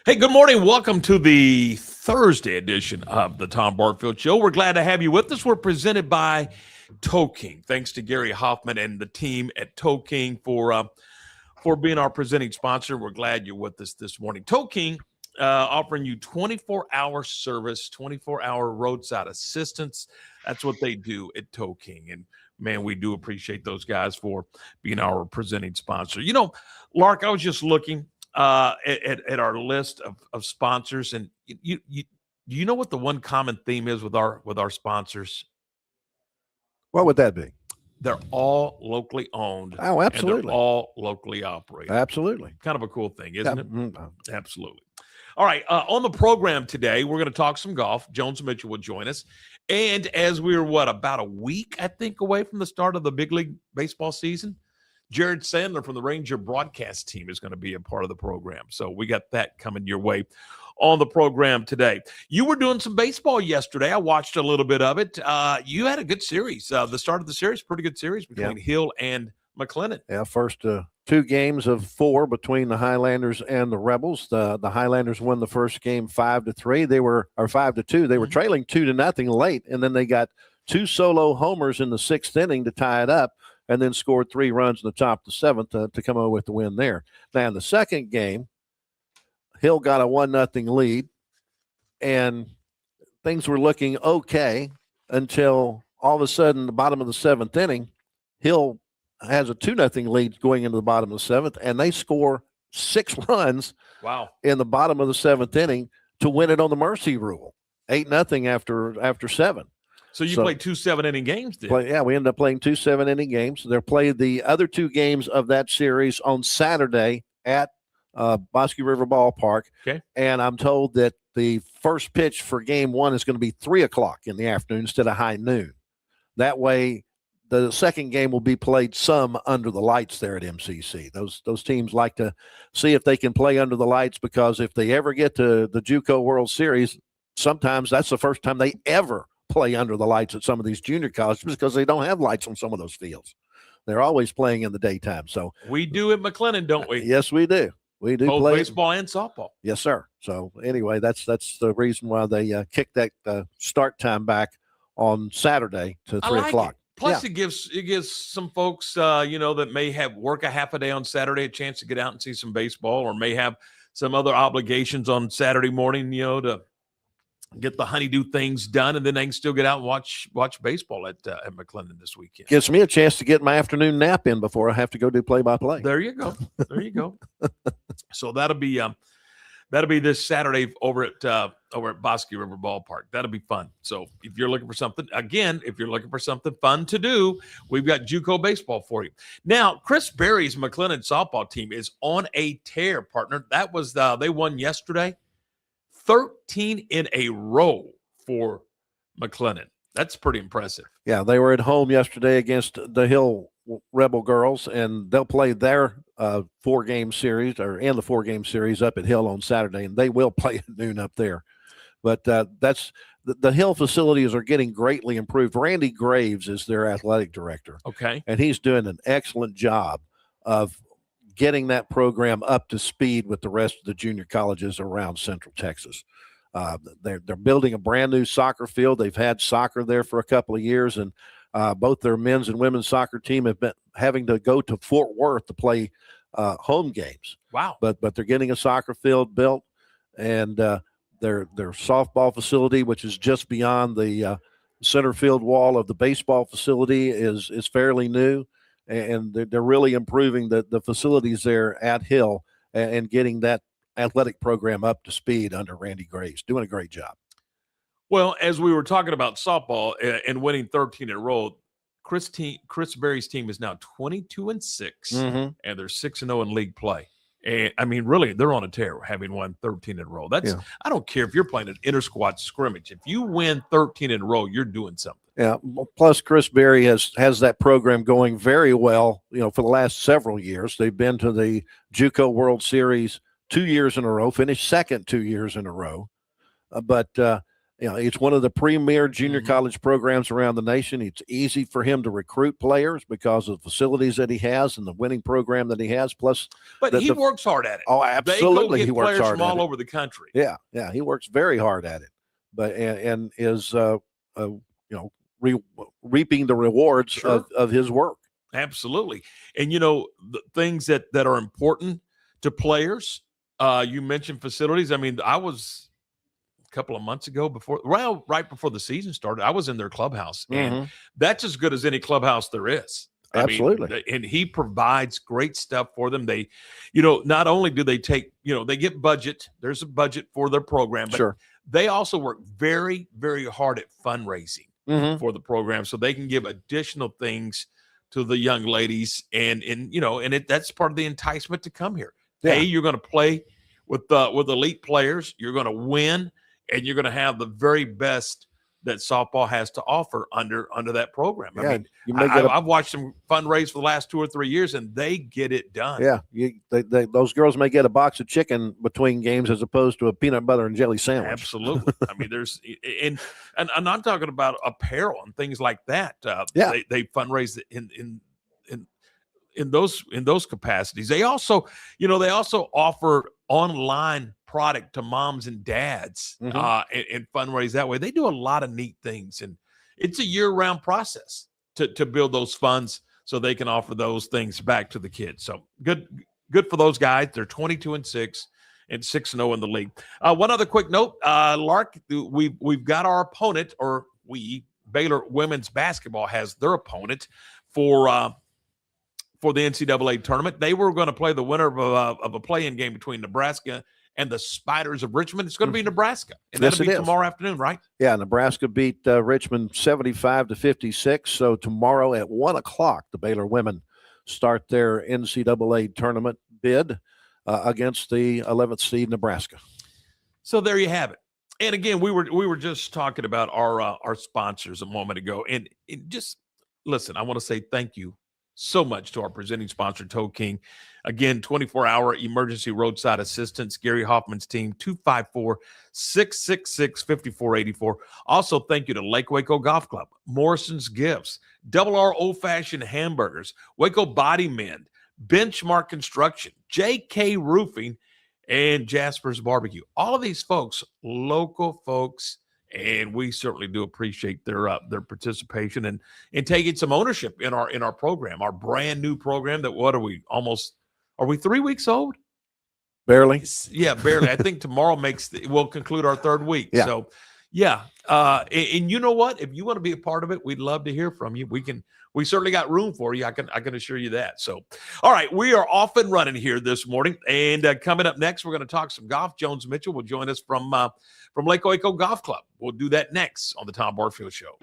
Hey, good morning. Welcome to the Thursday edition of the Tom Barfield Show. We're glad to have you with us. We're presented by Toe King. Thanks to Gary Hoffman and the team at Toe King for being our presenting sponsor. We're glad you're with us this morning. Toe King offering you 24-hour service, 24-hour roadside assistance. That's what they do at Toe King. And man, we do appreciate those guys for being our presenting sponsor. You know, Lark, I was just looking at our list of sponsors, and you do you know what the one common theme is with our sponsors? What would that be? They're all locally owned. Oh, And absolutely. they're all locally operated. Absolutely. Kind of a cool thing, isn't it? Mm-hmm. Absolutely. All right. On the program today, we're going to talk some golf. Jones Mitchell will join us. And as we're, about a week, I think, away from the start of the big league baseball season, Jered Sandler from the Ranger broadcast team is going to be a part of the program. So we got that coming your way on the program today. You were doing some baseball yesterday. I watched a little bit of it. You had a good series. The start of the series, pretty good series between Hill and McLennan. Yeah, first 2 games of 4 between the Highlanders and the Rebels. The Highlanders won the first game 5-3. They were 5-2. They were trailing 2-0 late, and then they got 2 solo homers in the 6th inning to tie it up, and then scored 3 runs in the top of the 7th to come over with the win there. Now, in the second game, Hill got a 1-0 lead, and things were looking okay until all of a sudden, the bottom of the 7th inning, Hill has a 2-0 lead going into the bottom of the 7th, and they score 6 runs in the bottom of the 7th inning to win it on the mercy rule, 8-0 after 7. So you played 2 7-inning games, then? We ended up playing 2 7-inning games. They played the other 2 games of that series on Saturday at Bosque River Ballpark. Okay. And I'm told that the first pitch for game 1 is going to be 3 o'clock in the afternoon instead of high noon. That way, the second game will be played some under the lights there at MCC. Those teams like to see if they can play under the lights, because if they ever get to the JUCO World Series, sometimes that's the first time they ever play under the lights at some of these junior colleges, because they don't have lights on some of those fields. They're always playing in the daytime. So we do at McLennan, don't we? Yes, we do. We do both play baseball and softball. Yes, sir. So anyway, that's the reason why they kicked that start time back on Saturday to 3 o'clock. Plus, it gives some folks, that may have work a half a day on Saturday, a chance to get out and see some baseball, or may have some other obligations on Saturday morning, to get the honeydew things done, and then they can still get out and watch baseball at McLennan this weekend. Gives me a chance to get my afternoon nap in before I have to go do play-by-play. There you go. There you go. So that'll be this Saturday over at Bosque River Ballpark. That'll be fun. So if you're looking for something fun to do, we've got JUCO baseball for you. Now, Chris Berry's McLennan softball team is on a tear, partner. That was they won yesterday. 13 in a row for McLennan. That's pretty impressive. Yeah, they were at home yesterday against the Hill Rebel girls, and they'll play their 4-game series, or in the 4-game series up at Hill on Saturday, and they will play at noon up there. But that's the Hill facilities are getting greatly improved. Randy Graves is their athletic director. Okay. And he's doing an excellent job of getting that program up to speed with the rest of the junior colleges around Central Texas. They're building a brand new soccer field. They've had soccer there for a couple of years, and both their men's and women's soccer team have been having to go to Fort Worth to play home games. Wow. But they're getting a soccer field built, and their softball facility, which is just beyond the center field wall of the baseball facility, is fairly new. And they're really improving the facilities there at Hill and getting that athletic program up to speed under Randy Graves. Doing a great job. Well, as we were talking about softball and winning 13 in a row, Chris Berry's team is now 22-6, and they're 6-0 in league play. And I mean, really, they're on a tear, having won 13 in a row. I don't care if you're playing an inter-squad scrimmage. If you win 13 in a row, you're doing something. Yeah. Plus, Chris Berry has that program going very well. For the last several years, they've been to the JUCO World Series 2 years in a row, finished second 2 years in a row. It's one of the premier junior college programs around the nation. It's easy for him to recruit players because of the facilities that he has and the winning program that he has. Plus, but he works hard at it. Oh, absolutely, he works hard from all at it. over the country. Yeah, he works very hard at it, but and is reaping the rewards of his work. Absolutely, and the things that are important to players. You mentioned facilities. I mean, I was couple of months ago right before the season started, I was in their clubhouse, and that's as good as any clubhouse there is. Absolutely. And he provides great stuff for them. They, not only do they take, they get budget, there's a budget for their program, but they also work very, very hard at fundraising for the program so they can give additional things to the young ladies. And that's part of the enticement to come here. Yeah. Hey, you're going to play with elite players. You're going to win. And you're going to have the very best that softball has to offer under that program. Yeah, I've watched them fundraise for the last 2 or 3 years, and they get it done. Yeah, those girls may get a box of chicken between games as opposed to a peanut butter and jelly sandwich. Absolutely. I mean, there's and I'm talking about apparel and things like that. They fundraise in those capacities. They also offer online product to moms and dads and fundraise that way. They do a lot of neat things, and it's a year-round process to build those funds so they can offer those things back to the kids. So good for those guys. They're 22-6 and 6-0 in the league. One other quick note, Lark, we've got our opponent, or Baylor women's basketball has their opponent for the NCAA tournament. They were going to play the winner of a play-in game between Nebraska and the Spiders of Richmond. It's going to be Nebraska, and that'll be tomorrow afternoon, right? Yeah, Nebraska beat Richmond 75-56. So tomorrow at 1:00, the Baylor women start their NCAA tournament bid against the 11th seed Nebraska. So there you have it. And again, we were just talking about our sponsors a moment ago, and just listen. I want to say thank you so much to our presenting sponsor, Toe King. Again, 24-hour emergency roadside assistance. Gary Hoffman's team, 254-666-5484. Also, thank you to Lake Waco Golf Club, Morrison's Gifts, Double R Old Fashioned Hamburgers, Waco Body Mend, Benchmark Construction, JK Roofing, and Jasper's Barbecue. All of these folks, local folks, and we certainly do appreciate their participation and taking some ownership in our program, our brand new program. That are we 3 weeks old? Barely. Yeah, barely. I think tomorrow we'll conclude our 3rd week. Yeah. So yeah. And you know what? If you want to be a part of it, we'd love to hear from you. We certainly got room for you. I can assure you that. So, all right, we are off and running here this morning. And coming up next, we're going to talk some golf. Jones Mitchell will join us from Lake Waco Golf Club. We'll do that next on the Tom Barfield Show.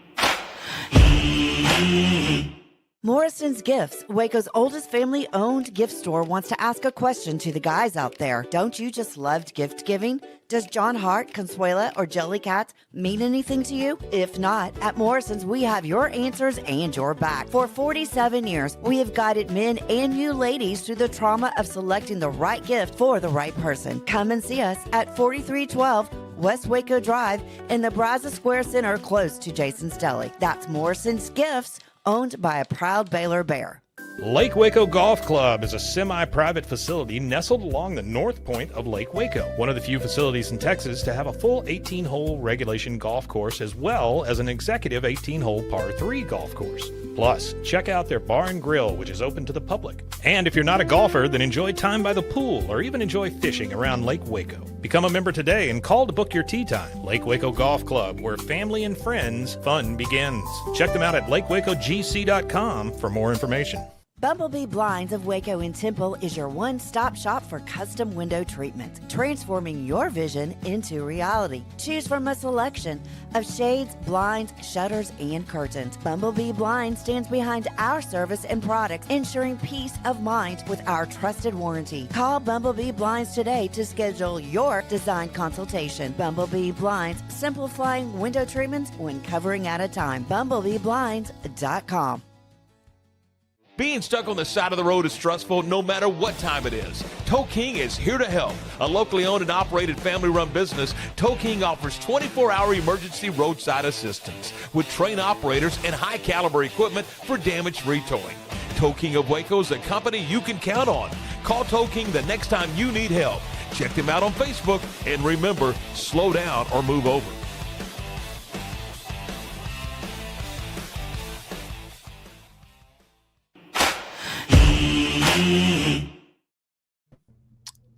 Morrison's Gifts, Waco's oldest family-owned gift store, wants to ask a question to the guys out there. Don't you just love gift giving? Does John Hart, Consuela, or Jellycat mean anything to you? If not, at Morrison's, we have your answers and your back. For 47 years, we have guided men and you ladies through the trauma of selecting the right gift for the right person. Come and see us at 4312 West Waco Drive in the Brazos Square Center, close to Jason's Deli. That's Morrison's Gifts, owned by a proud Baylor Bear. Lake Waco Golf Club is a semi-private facility nestled along the north point of Lake Waco, one of the few facilities in Texas to have a full 18-hole regulation golf course as well as an executive 18-hole par 3 golf course. Plus, check out their bar and grill, which is open to the public. And if you're not a golfer, then enjoy time by the pool or even enjoy fishing around Lake Waco. Become a member today and call to book your tee time. Lake Waco Golf Club, where family and friends fun begins. Check them out at lakewacogc.com for more information. Bumblebee Blinds of Waco and Temple is your one-stop shop for custom window treatment, transforming your vision into reality. Choose from a selection of shades, blinds, shutters, and curtains. Bumblebee Blinds stands behind our service and products, ensuring peace of mind with our trusted warranty. Call Bumblebee Blinds today to schedule your design consultation. Bumblebee Blinds, simplifying window treatments one covering at a time. BumblebeeBlinds.com. Being stuck on the side of the road is stressful no matter what time it is. Tow King is here to help. A locally owned and operated family-run business, Tow King offers 24-hour emergency roadside assistance with trained operators and high-caliber equipment for damage-free towing. Tow King of Waco is a company you can count on. Call Tow King the next time you need help. Check them out on Facebook, and remember, slow down or move over.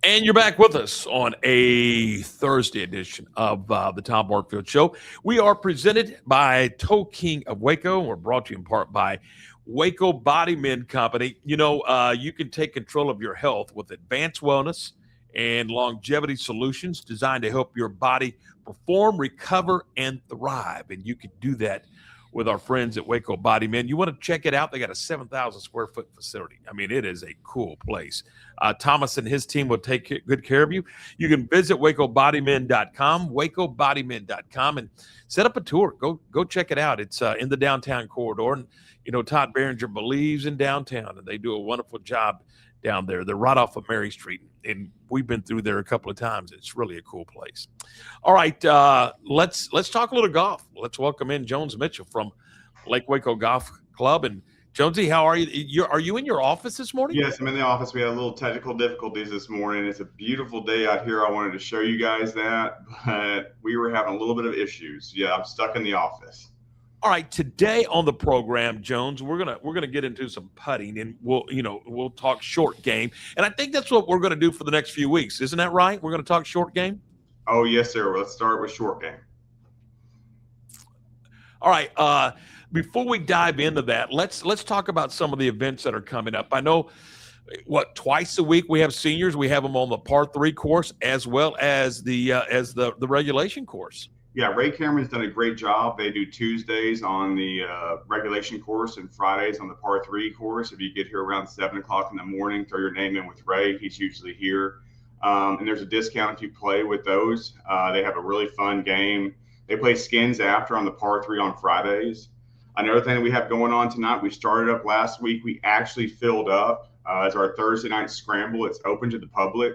And you're back with us on a Thursday edition of the Tom Barfield Show. We are presented by Tow King of Waco. We're brought to you in part by Waco Body Men Company. You know, you can take control of your health with advanced wellness and longevity solutions designed to help your body perform, recover, and thrive. And you can do that with our friends at Waco Body Men. You want to check it out? They got a 7,000 square foot facility. I mean, it is a cool place. Thomas and his team will take good care of you. You can visit wacobodymen.com, wacobodymen.com, and set up a tour. Go check it out. It's in the downtown corridor. And, you know, Todd Behringer believes in downtown, and they do a wonderful job down there. They're right off of Mary Street, and we've been through there a couple of times. It's really a cool place. All right, let's talk a little golf. Let's welcome in Jones Mitchell from Lake Waco Golf Club. And Jonesy, how are you? Are you in your office this morning? Yes, I'm in the office. We had a little technical difficulties this morning. It's a beautiful day out here. I wanted to show you guys that, but we were having a little bit of issues. Yeah, I'm stuck in the office. All right, today on the program, Jones, we're gonna get into some putting, and we'll talk short game, and I think that's what we're gonna do for the next few weeks. Isn't that right? We're gonna talk short game. Oh yes, sir. Let's start with short game. All right. Before we dive into that, let's talk about some of the events that are coming up. I know, twice a week we have seniors. We have them on the par 3 course as well as the regulation course. Yeah, Ray Cameron's done a great job. They do Tuesdays on the regulation course and Fridays on the par 3 course. If you get here around 7 o'clock in the morning, throw your name in with Ray. He's usually here. And there's a discount if you play with those. They have a really fun game. They play skins after on the par 3 on Fridays. Another thing we have going on tonight, we started up last week. We actually filled up as our Thursday night scramble. It's open to the public.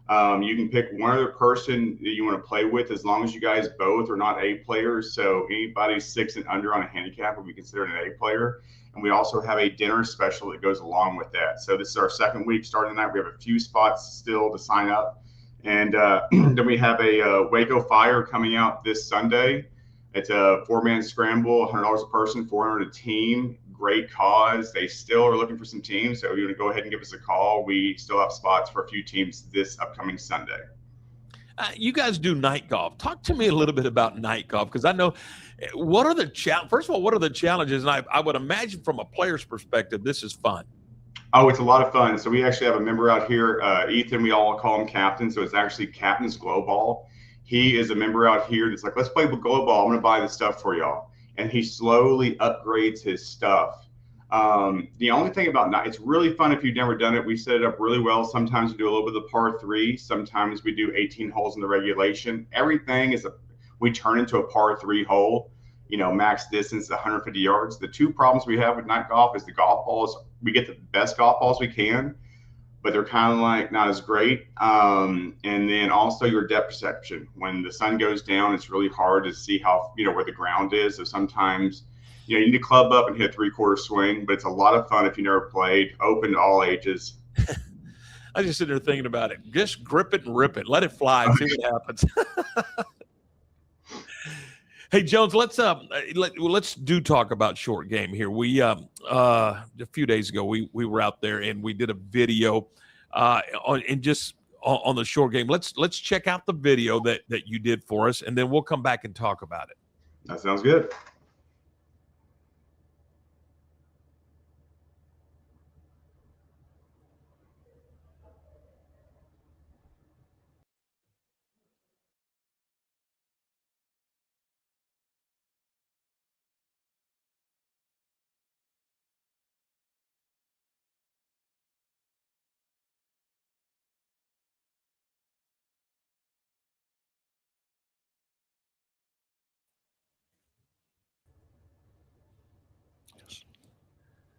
You can pick one other person that you want to play with as long as you guys both are not A players. So anybody 6 and under on a handicap would be considered an A player. And we also have a dinner special that goes along with that. So this is our second week starting tonight. We have a few spots still to sign up. And then we have a Waco Fire coming out this Sunday. It's a 4-man scramble, $100 a person, $400 a team. Great cause. They still are looking for some teams. So if you want to go ahead and give us a call, we still have spots for a few teams this upcoming Sunday. You guys do night golf. Talk to me a little bit about night golf, because I know first of all, what are the challenges? And I would imagine from a player's perspective, this is fun. Oh, it's a lot of fun. So we actually have a member out here, Ethan. We all call him Captain. So it's actually Captain's Glow Ball. He is a member out here that's like, let's play with Glow Ball. I'm going to buy this stuff for y'all. And he slowly upgrades his stuff. The only thing about night, it's really fun if you've never done it. We set it up really well. Sometimes we do a little bit of the par 3. Sometimes we do 18 holes in the regulation. Everything we turn into a par 3 hole. You know, max distance 150 yards. The two problems we have with night golf is the golf balls. We get the best golf balls we can, but they're kind of like not as great. And then also your depth perception. When the sun goes down, it's really hard to see how, where the ground is. So sometimes, you need to club up and hit a 3/4 swing, but it's a lot of fun if you never played. Open to all ages. I just sit there thinking about it. Just grip it and rip it. Let it fly and see what happens. Hey, Jones, let's talk about short game here. We a few days ago we were out there and we did a video on the short game. Let's check out the video that you did for us, and then we'll come back and talk about it. That sounds good.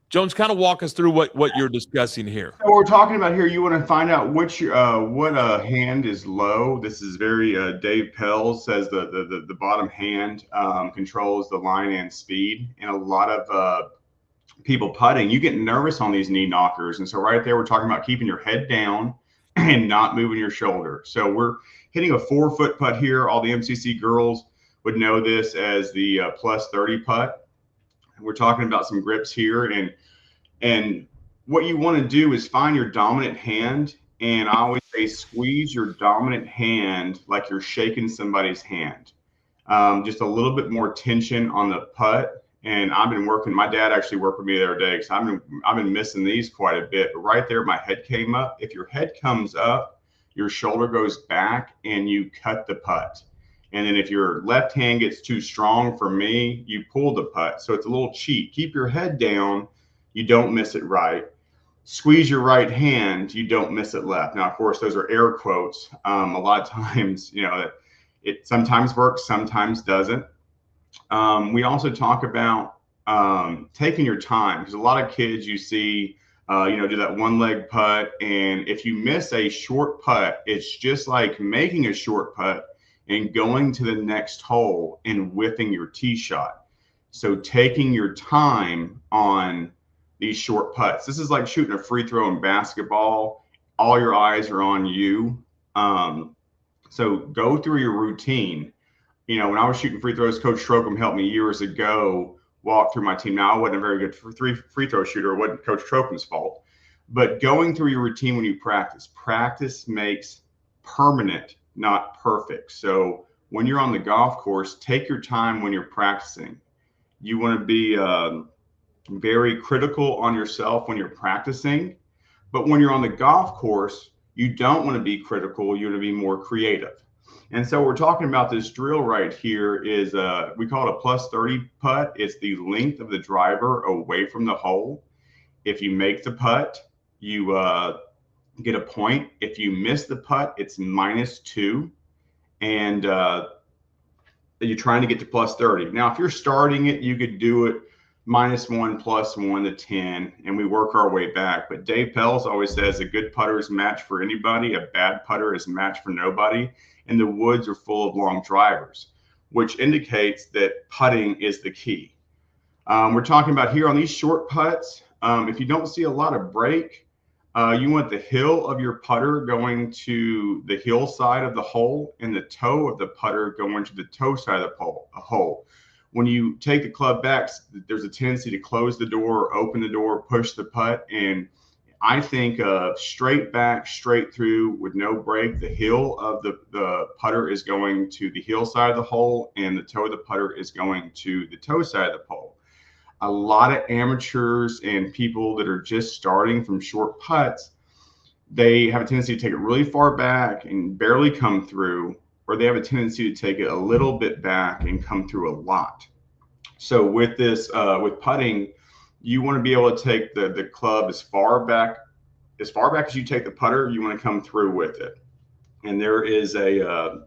Jones, kind of walk us through what you're discussing here. So we're talking about here, you want to find out which what hand is low. This is very Dave Pell says the bottom hand controls the line and speed. And a lot of people putting, you get nervous on these knee knockers. And so right there, we're talking about keeping your head down and not moving your shoulder. So we're hitting a 4-foot putt here. All the MCC girls would know this as the plus 30 putt. We're talking about some grips here, and what you want to do is find your dominant hand. And I always say, squeeze your dominant hand like you're shaking somebody's hand. Just a little bit more tension on the putt. And I've been working. My dad actually worked with me the other day because I've been missing these quite a bit. But right there, my head came up. If your head comes up, your shoulder goes back, and you cut the putt. And then if your left hand gets too strong for me, you pull the putt. So it's a little cheat. Keep your head down. You don't miss it right. Squeeze your right hand. You don't miss it left. Now, of course, those are air quotes. A lot of times, it sometimes works, sometimes doesn't. We also talk about taking your time, because a lot of kids you see, do that one leg putt. And if you miss a short putt, it's just like making a short putt and going to the next hole and whipping your tee shot. So taking your time on these short putts. This is like shooting a free throw in basketball. All your eyes are on you. So go through your routine. When I was shooting free throws, Coach Trokum helped me years ago walk through my team. Now, I wasn't a very good free throw shooter. It wasn't Coach Trokum's fault. But going through your routine when you practice makes permanent, not perfect. So when you're on the golf course, take your time when you're practicing. You want to be very critical on yourself when you're practicing. But when you're on the golf course, you don't want to be critical. You want to be more creative. And so we're talking about this drill right here is we call it a plus 30 putt. It's the length of the driver away from the hole. If you make the putt, you get a point. If you miss the putt, it's -2. And you're trying to get to plus 30. Now, if you're starting it, you could do it -1, +1 to 10, and we work our way back. But Dave Pells always says a good putter is matched for anybody. A bad putter is matched for nobody. And the woods are full of long drivers, which indicates that putting is the key. We're talking about here on these short putts. If you don't see a lot of break, you want the heel of your putter going to the heel side of the hole and the toe of the putter going to the toe side of the hole. When you take the club back, there's a tendency to close the door, open the door, push the putt. And I think straight back, straight through with no break, the heel of the putter is going to the heel side of the hole and the toe of the putter is going to the toe side of the hole. A lot of amateurs and people that are just starting from short putts, they have a tendency to take it really far back and barely come through, or they have a tendency to take it a little bit back and come through a lot. So with this, with putting, you want to be able to take the club as far back as you take the putter. You want to come through with it. And there is a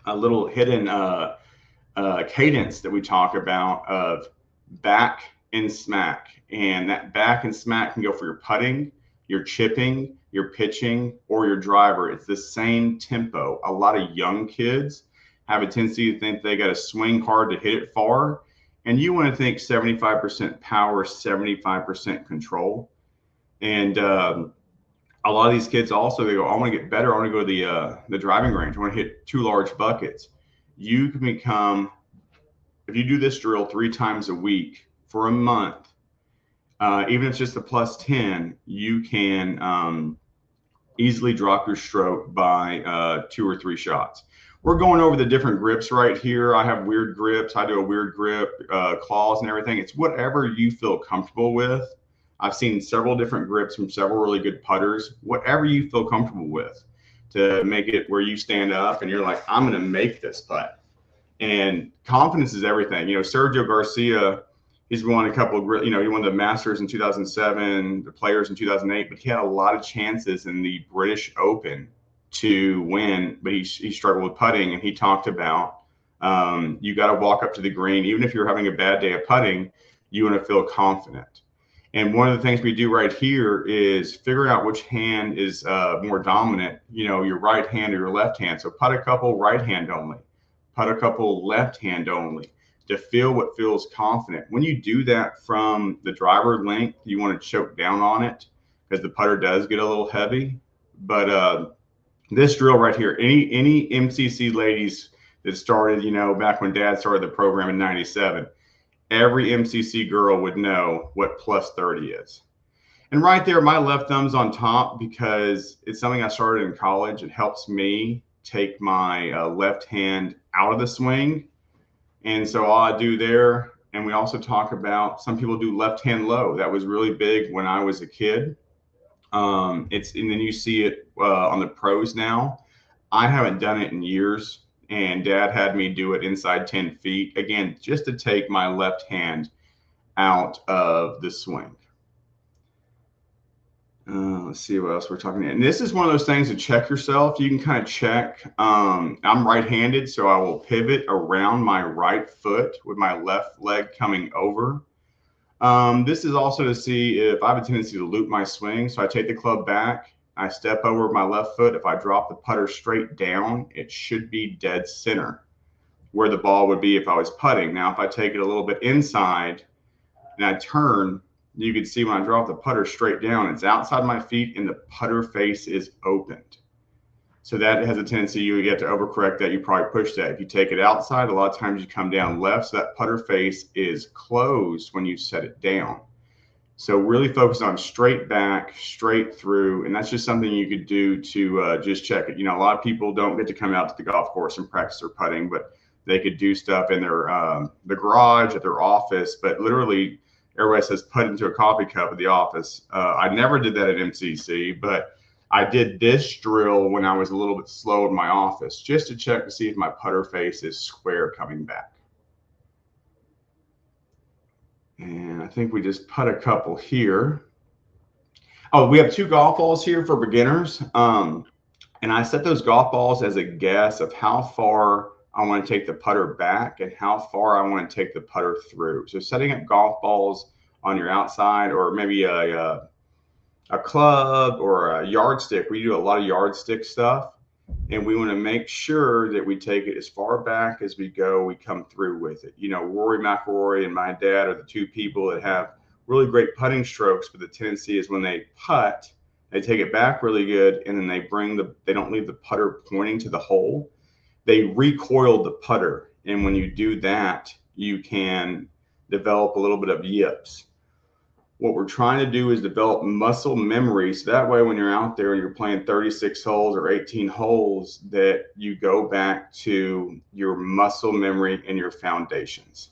little hidden cadence that we talk about of back and smack. And that back and smack can go for your putting, your chipping, your pitching, or your driver. It's the same tempo. A lot of young kids have a tendency to think they got to swing hard to hit it far. And you want to think 75% power, 75% control. And a lot of these kids also, they go, I want to get better. I want to go to the driving range. I want to hit 2 large buckets. You can become, if you do this drill 3 times a week for a month, even if it's just a plus 10, you can easily drop your stroke by 2 or 3 shots. We're going over the different grips right here. I have weird grips. I do a weird grip, claws and everything. It's whatever you feel comfortable with. I've seen several different grips from several really good putters. Whatever you feel comfortable with to make it where you stand up and you're like, I'm going to make this putt. And confidence is everything. Sergio Garcia, he's won a couple of, he won the Masters in 2007, the Players in 2008, but he had a lot of chances in the British Open to win, but he struggled with putting. And he talked about you got to walk up to the green, even if you're having a bad day of putting, you want to feel confident. And one of the things we do right here is figure out which hand is more dominant, your right hand or your left hand. So putt a couple right hand only, putt a couple left hand only, to feel what feels confident. When you do that from the driver length, you want to choke down on it because the putter does get a little heavy. But this drill right here, any MCC ladies that started, back when Dad started the program in '97, every MCC girl would know what plus 30 is. And right there, my left thumb's on top because it's something I started in college. It helps me take my left hand out of the swing. And so all I do there, and we also talk about, some people do left hand low. That was really big when I was a kid. And then you see it on the pros now. I haven't done it in years. And Dad had me do it inside 10 feet, again, just to take my left hand out of the swing. Let's see what else we're talking about. And this is one of those things to check yourself. You can kind of check. I'm right-handed, so I will pivot around my right foot with my left leg coming over. This is also to see if I have a tendency to loop my swing. So I take the club back. I step over my left foot. If I drop the putter straight down, it should be dead center where the ball would be if I was putting. Now, if I take it a little bit inside and I turn, you can see when I drop the putter straight down, it's outside my feet and the putter face is opened. So that has a tendency, you get to overcorrect that. You probably push that. If you take it outside, a lot of times you come down left. So that putter face is closed when you set it down. So really focus on straight back, straight through, and that's just something you could do to just check it. A lot of people don't get to come out to the golf course and practice their putting, but they could do stuff in their the garage, at their office. But literally, everybody says put into a coffee cup at the office. I never did that at MCC, but I did this drill when I was a little bit slow in my office, just to check to see if my putter face is square coming back. And I think we just put a couple here. Oh, we have 2 golf balls here for beginners. And I set those golf balls as a guess of how far I want to take the putter back and how far I want to take the putter through. So setting up golf balls on your outside, or maybe a club or a yardstick. We do a lot of yardstick stuff. And we want to make sure that we take it as far back as we go, we come through with it. Rory McIlroy and my dad are the 2 people that have really great putting strokes, but the tendency is when they putt, they take it back really good, and then they don't leave the putter pointing to the hole. They recoil the putter. And when you do that, you can develop a little bit of yips. What we're trying to do is develop muscle memory. So that way, when you're out there and you're playing 36 holes or 18 holes, that you go back to your muscle memory and your foundations.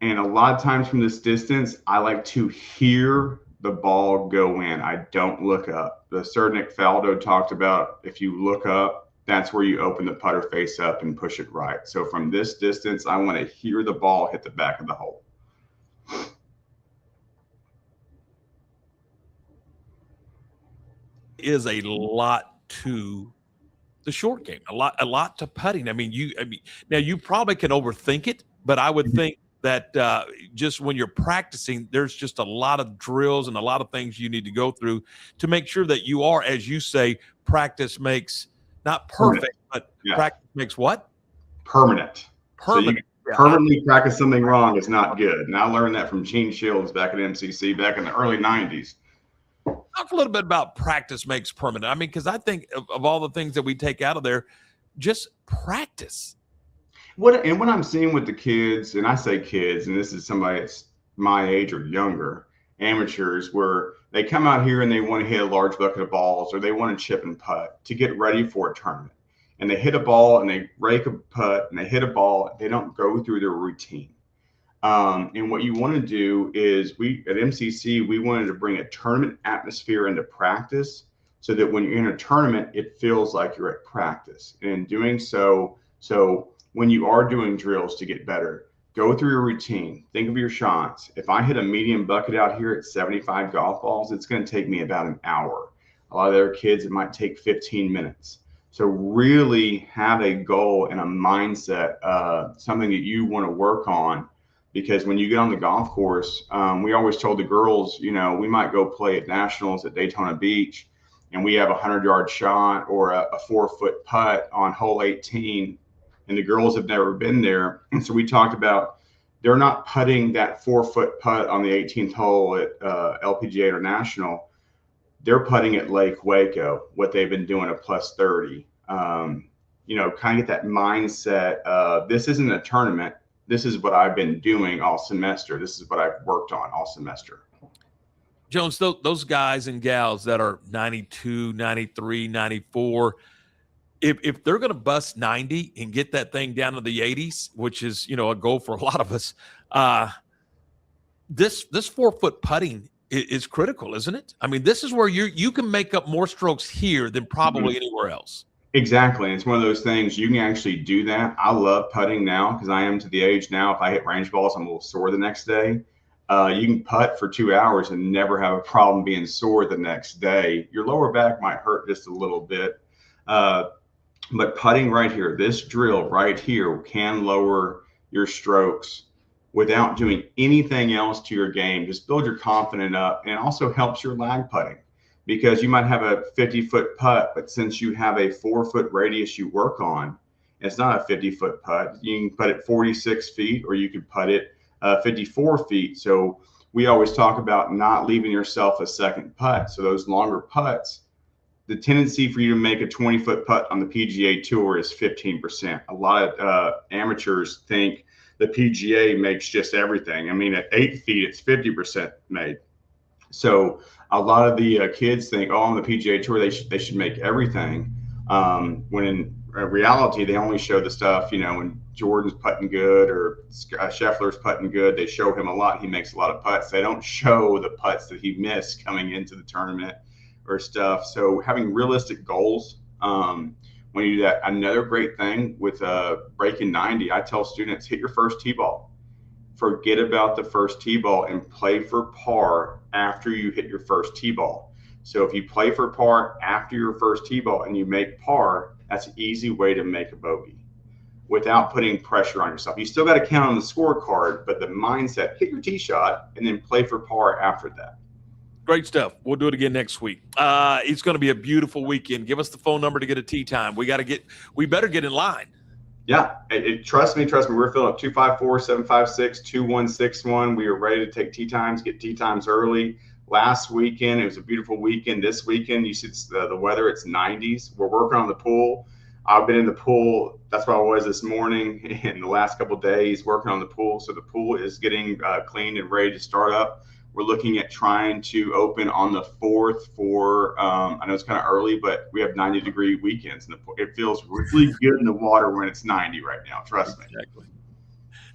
And a lot of times from this distance, I like to hear the ball go in. I don't look up. The Sir Nick Faldo talked about, if you look up, that's where you open the putter face up and push it right. So from this distance, I want to hear the ball hit the back of the hole. Is a lot to the short game, a lot to putting. I mean, now you probably can overthink it, but I would think that just when you're practicing, there's just a lot of drills and a lot of things you need to go through to make sure that you are, as you say, practice makes not perfect, but practice makes what? Permanent. Permanent. So permanently practice something wrong is not good. And I learned that from Gene Shields back at MCC back in the early 90s. Talk a little bit about practice makes permanent. I mean, because I think of all the things that we take out of there, just practice. What I'm seeing with the kids, and I say kids, and this is somebody that's my age or younger, amateurs, where they come out here and they want to hit a large bucket of balls, or they want to chip and putt to get ready for a tournament. And they hit a ball and they rake a putt and they hit a ball. They don't go through their routine. And what you want to do is, at MCC, we wanted to bring a tournament atmosphere into practice so that when you're in a tournament, it feels like you're at practice. And in doing so when you are doing drills to get better, go through your routine. Think of your shots. If I hit a medium bucket out here at 75 golf balls, it's going to take me about an hour. A lot of their kids, it might take 15 minutes. So really have a goal and a mindset, something that you want to work on, because when you get on the golf course, we always told the girls, we might go play at nationals at Daytona Beach, and we have a 100-yard shot or a 4-foot putt on hole 18, and the girls have never been there. And so we talked about, they're not putting that 4-foot putt on the 18th hole at LPGA International. They're putting at Lake Waco, what they've been doing at plus 30. Kind of get that mindset of, this isn't a tournament. This is what I've been doing all semester. This is what I've worked on all semester. Jones, those guys and gals that are 92, 93, 94, if they're going to bust 90 and get that thing down to the 80s, which is, a goal for a lot of us, this 4-foot putting is critical, isn't it? I mean, this is where you can make up more strokes here than probably anywhere else. Exactly. It's one of those things you can actually do that. I love putting now because I am to the age now, if I hit range balls, I'm a little sore the next day. You can putt for 2 hours and never have a problem being sore the next day. Your lower back might hurt just a little bit. But putting right here, this drill right here can lower your strokes without doing anything else to your game. Just build your confidence up, and it also helps your lag putting, because you might have a 50-foot putt, but since you have a 4-foot radius you work on, it's not a 50-foot putt. You can put it 46 feet, or you could put it 54 feet. So we always talk about not leaving yourself a second putt. So those longer putts, the tendency for you to make a 20-foot putt on the PGA Tour is 15%. A lot of amateurs think the PGA makes just everything. I mean, at 8 feet, it's 50% made. So a lot of the kids think, on the PGA Tour, they should make everything. When in reality, they only show the stuff, when Jordan's putting good or Scheffler's putting good, they show him a lot. He makes a lot of putts. They don't show the putts that he missed coming into the tournament or stuff. So having realistic goals, when you do that, another great thing with breaking 90, I tell students, hit your first tee ball. Forget about the first tee ball and play for par after you hit your first tee ball. So if you play for par after your first tee ball and you make par, that's an easy way to make a bogey without putting pressure on yourself. You still got to count on the scorecard, but the mindset, hit your tee shot and then play for par after that. Great stuff. We'll do it again next week. It's going to be a beautiful weekend. Give us the phone number to get a tee time. We better get in line. Yeah, trust me. We're filling up 254-756-2161. We are ready to take tee times, get tee times early. Last weekend, it was a beautiful weekend. This weekend, you see the weather, it's 90s. We're working on the pool. I've been in the pool. That's where I was this morning in the last couple of days working on the pool. So the pool is getting cleaned and ready to start up. We're looking at trying to open on the 4th for, I know it's kind of early, but we have 90-degree weekends. And it feels really good in the water when it's 90 right now. Trust me. Exactly.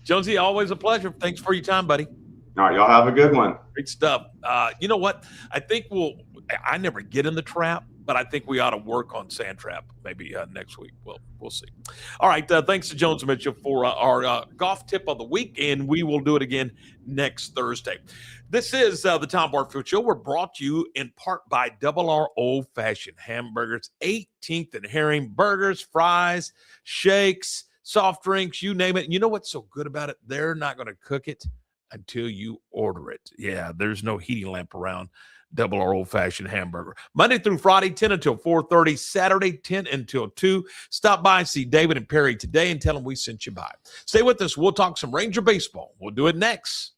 Jonesy, always a pleasure. Thanks for your time, buddy. All right, y'all have a good one. Great stuff. You know what? I think I never get in the trap, but I think we ought to work on sand trap maybe next week. Well, we'll see. All right. Thanks to Jones Mitchell for our golf tip of the week, and we will do it again next Thursday. This is the Tom Barfield Show. We're brought to you in part by Double R Old Fashioned Hamburgers, 18th and Herring, burgers, fries, shakes, soft drinks, you name it. And you know what's so good about it? They're not going to cook it until you order it. Yeah, there's no heating lamp around Double R Old Fashioned Hamburger. Monday through Friday, 10 until 4:30. Saturday, 10 until 2. Stop by and see David and Perry today and tell them we sent you by. Stay with us. We'll talk some Ranger baseball. We'll do it next.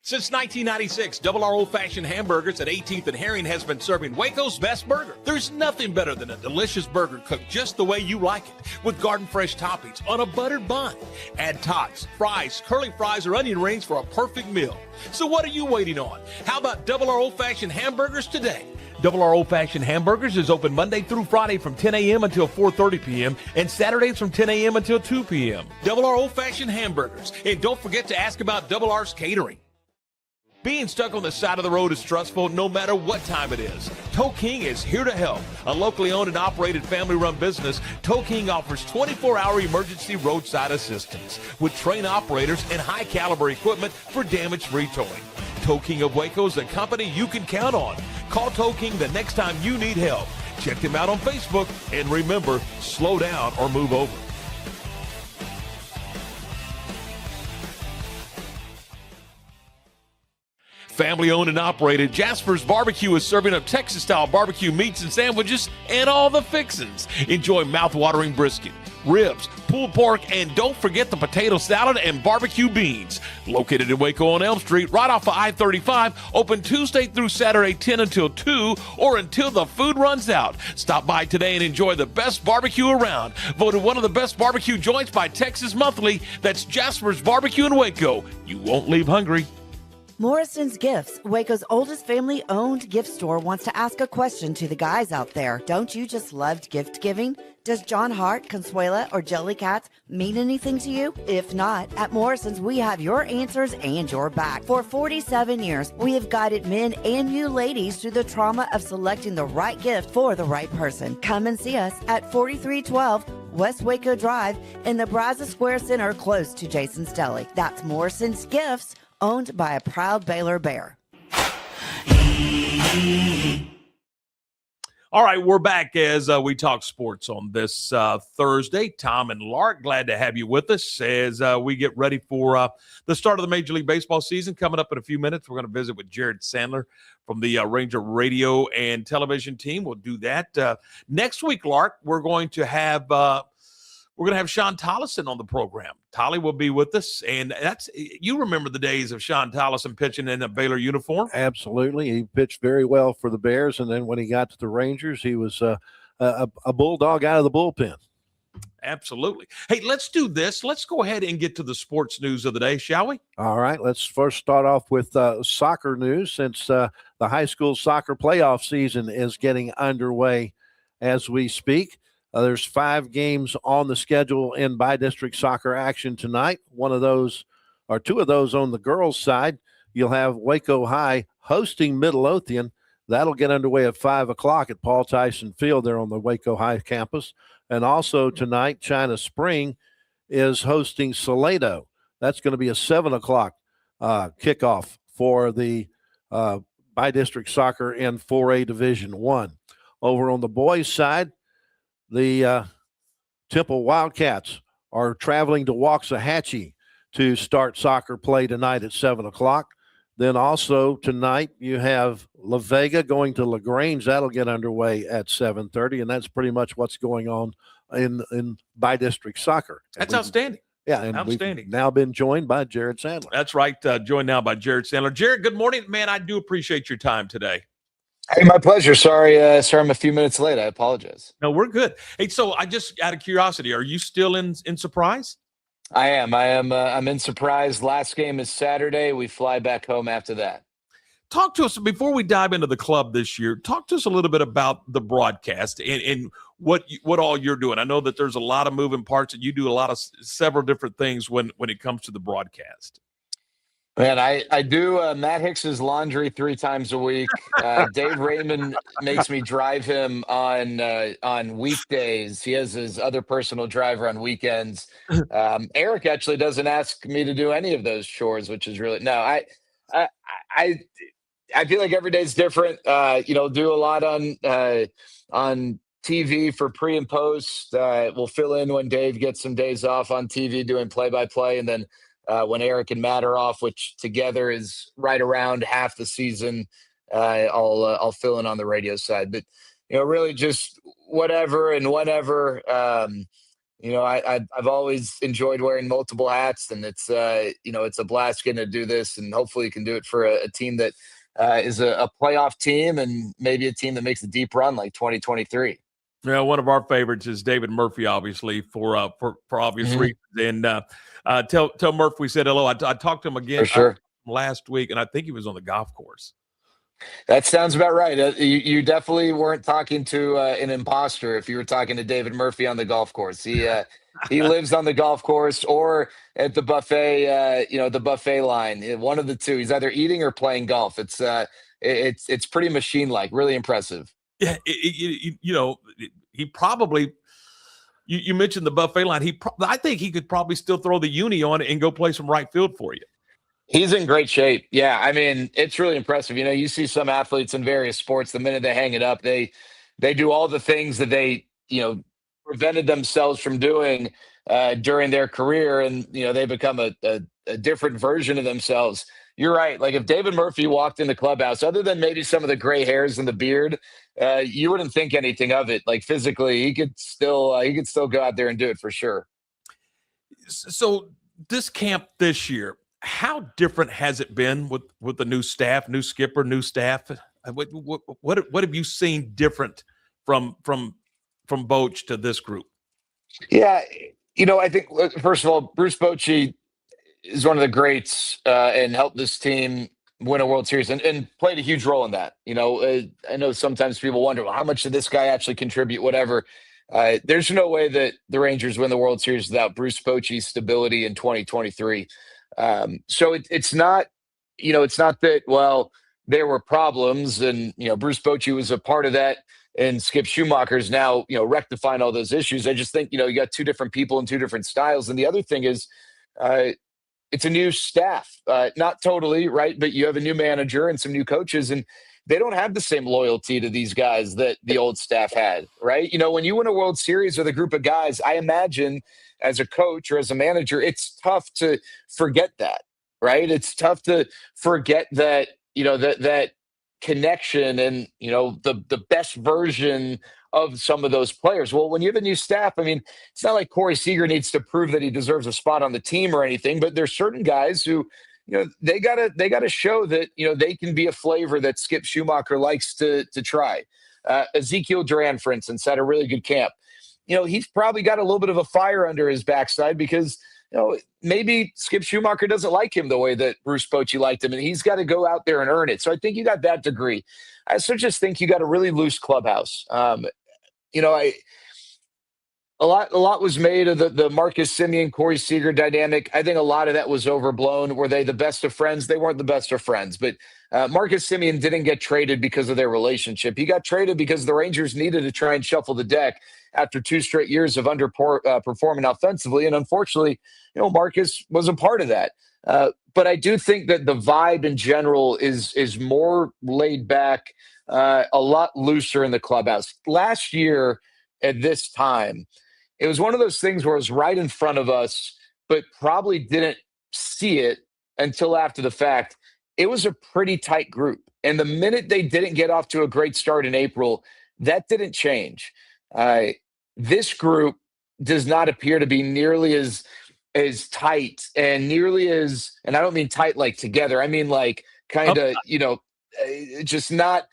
Since 1996, Double R Old Fashioned Hamburgers at 18th and Herring has been serving Waco's best burger. There's nothing better than a delicious burger cooked just the way you like it, with garden fresh toppings on a buttered bun. Add tots, fries, curly fries, or onion rings for a perfect meal. So what are you waiting on? How about Double R Old Fashioned Hamburgers today? Double R Old Fashioned Hamburgers is open Monday through Friday from 10 a.m. until 4:30 p.m. and Saturdays from 10 a.m. until 2 p.m. Double R Old Fashioned Hamburgers. And don't forget to ask about Double R's catering. Being stuck on the side of the road is stressful no matter what time it is. Tow King is here to help. A locally owned and operated family-run business, Tow King offers 24-hour emergency roadside assistance with trained operators and high-caliber equipment for damage-free towing. Tow King of Waco is a company you can count on. Call Tow King the next time you need help. Check them out on Facebook, and remember, slow down or move over. Family owned and operated, Jasper's Barbecue is serving up Texas-style barbecue meats and sandwiches and all the fixins. Enjoy mouth-watering brisket, ribs, pulled pork, and don't forget the potato salad and barbecue beans. Located in Waco on Elm Street, right off of I-35, open Tuesday through Saturday 10 until 2 or until the food runs out. Stop by today and enjoy the best barbecue around. Voted one of the best barbecue joints by Texas Monthly. That's Jasper's Barbecue in Waco. You won't leave hungry. Morrison's Gifts, Waco's oldest family-owned gift store, wants to ask a question to the guys out there. Don't you just love gift giving? Does John Hart, Consuela, or Jellycats mean anything to you? If not, at Morrison's, we have your answers and your back. For 47 years, we have guided men and you ladies through the trauma of selecting the right gift for the right person. Come and see us at 4312 West Waco Drive in the Brazos Square Center, close to Jason's Deli. That's Morrison's Gifts, owned by a proud Baylor Bear. All right, we're back as we talk sports on this Thursday. Tom and Lark, glad to have you with us as we get ready for the start of the Major League Baseball season. Coming up in a few minutes, we're going to visit with Jered Sandler from the Ranger radio and television team. We'll do that. Next week, Lark, we're going to have Sean Tollison on the program. Tolly will be with us, and you remember the days of Sean Tollison pitching in a Baylor uniform? Absolutely. He pitched very well for the Bears, and then when he got to the Rangers, he was a bulldog out of the bullpen. Absolutely. Hey, let's do this. Let's go ahead and get to the sports news of the day, shall we? All right. Let's first start off with soccer news, since the high school soccer playoff season is getting underway as we speak. There's 5 games on the schedule in bi-district soccer action tonight. 2 of those on the girls' side. You'll have Waco High hosting Midlothian. That'll get underway at 5 o'clock at Paul Tyson Field there on the Waco High campus. And also tonight, China Spring is hosting Salado. That's going to be a 7 o'clock kickoff for the bi-district soccer in 4A Division I. Over on the boys' side, the Temple Wildcats are traveling to Waxahachie to start soccer play tonight at 7 o'clock. Then also tonight you have La Vega going to LaGrange. That'll get underway at 7:30, and that's pretty much what's going on in bi-district soccer. That's outstanding. Yeah, and outstanding. We've now been joined by Jered Sandler. That's right. Joined now by Jered Sandler. Jered, good morning. Man, I do appreciate your time today. Hey, my pleasure. Sorry, I'm a few minutes late. I apologize. No, we're good. Hey, so I just, out of curiosity, are you still in Surprise? I am. I'm in Surprise. Last game is Saturday. We fly back home after that. Talk to us, before we dive into the club this year, talk to us a little bit about the broadcast and what all you're doing. I know that there's a lot of moving parts and you do several different things when it comes to the broadcast. Man, I do Matt Hicks's laundry 3 times a week. Dave Raymond makes me drive him on weekdays. He has his other personal driver on weekends. Eric actually doesn't ask me to do any of those chores, which is really I feel like every day's different. Do a lot on TV for pre and post. We'll fill in when Dave gets some days off on TV doing play-by-play, and then when Eric and Matt are off, which together is right around half the season, I'll fill in on the radio side. But really just whatever and whenever. I've always enjoyed wearing multiple hats, and it's a blast getting to do this, and hopefully you can do it for a team that is a playoff team and maybe a team that makes a deep run like 2023. Yeah, one of our favorites is David Murphy, obviously for obvious reasons. And tell Murph we said hello. I talked to him again last week, and I think he was on the golf course. That sounds about right. You definitely weren't talking to an imposter if you were talking to David Murphy on the golf course. He lives on the golf course or at the buffet. The buffet line. One of the two. He's either eating or playing golf. It's pretty machine-like. Really impressive. Yeah, he probably. You mentioned the buffet line. I think he could probably still throw the uni on it and go play some right field for you. He's in great shape. Yeah, I mean, it's really impressive. You see some athletes in various sports, the minute they hang it up, they do all the things that they, prevented themselves from doing during their career, and they become a different version of themselves. you're right. Like if David Murphy walked in the clubhouse, other than maybe some of the gray hairs and the beard, you wouldn't think anything of it. Like physically, he could still go out there and do it for sure. So this camp this year, how different has it been with the new staff, new skipper, new staff? What have you seen different from Boach to this group? Yeah, I think first of all, Bruce Bochy is one of the greats and helped this team win a World Series and played a huge role in that. I know sometimes people wonder, well, how much did this guy actually contribute? Whatever. There's no way that the Rangers win the World Series without Bruce Bochy's stability in 2023. So it's not, it's not that, well, there were problems and, Bruce Bochy was a part of that and Skip Schumacher's now, rectifying all those issues. I just think, you got two different people and two different styles. And the other thing is, it's a new staff, not totally, right? But you have a new manager and some new coaches, and they don't have the same loyalty to these guys that the old staff had, right? When you win a World Series with a group of guys, I imagine as a coach or as a manager, it's tough to forget that, right? It's tough to forget that, that connection and, the best version of some of those players. Well, when you have a new staff, I mean, it's not like Corey Seager needs to prove that he deserves a spot on the team or anything, but there's certain guys who, they gotta show that, they can be a flavor that Skip Schumacher likes to try. Ezekiel Duran, for instance, had a really good camp. He's probably got a little bit of a fire under his backside because, maybe Skip Schumacher doesn't like him the way that Bruce Bochy liked him, and he's got to go out there and earn it. So I think you got that degree. I also just think you got a really loose clubhouse. A lot was made of the Marcus Semien, Corey Seager dynamic. I think a lot of that was overblown. Were they the best of friends? They weren't the best of friends. But Marcus Semien didn't get traded because of their relationship. He got traded because the Rangers needed to try and shuffle the deck after 2 straight years of underperforming offensively. And unfortunately, Marcus was a part of that. But I do think that the vibe in general is more laid back, a lot looser in the clubhouse. Last year at this time, it was one of those things where it was right in front of us, but probably didn't see it until after the fact. It was a pretty tight group. And the minute they didn't get off to a great start in April, that didn't change. This group does not appear to be nearly as tight and nearly as, and I don't mean tight like together. I mean like kind of, just not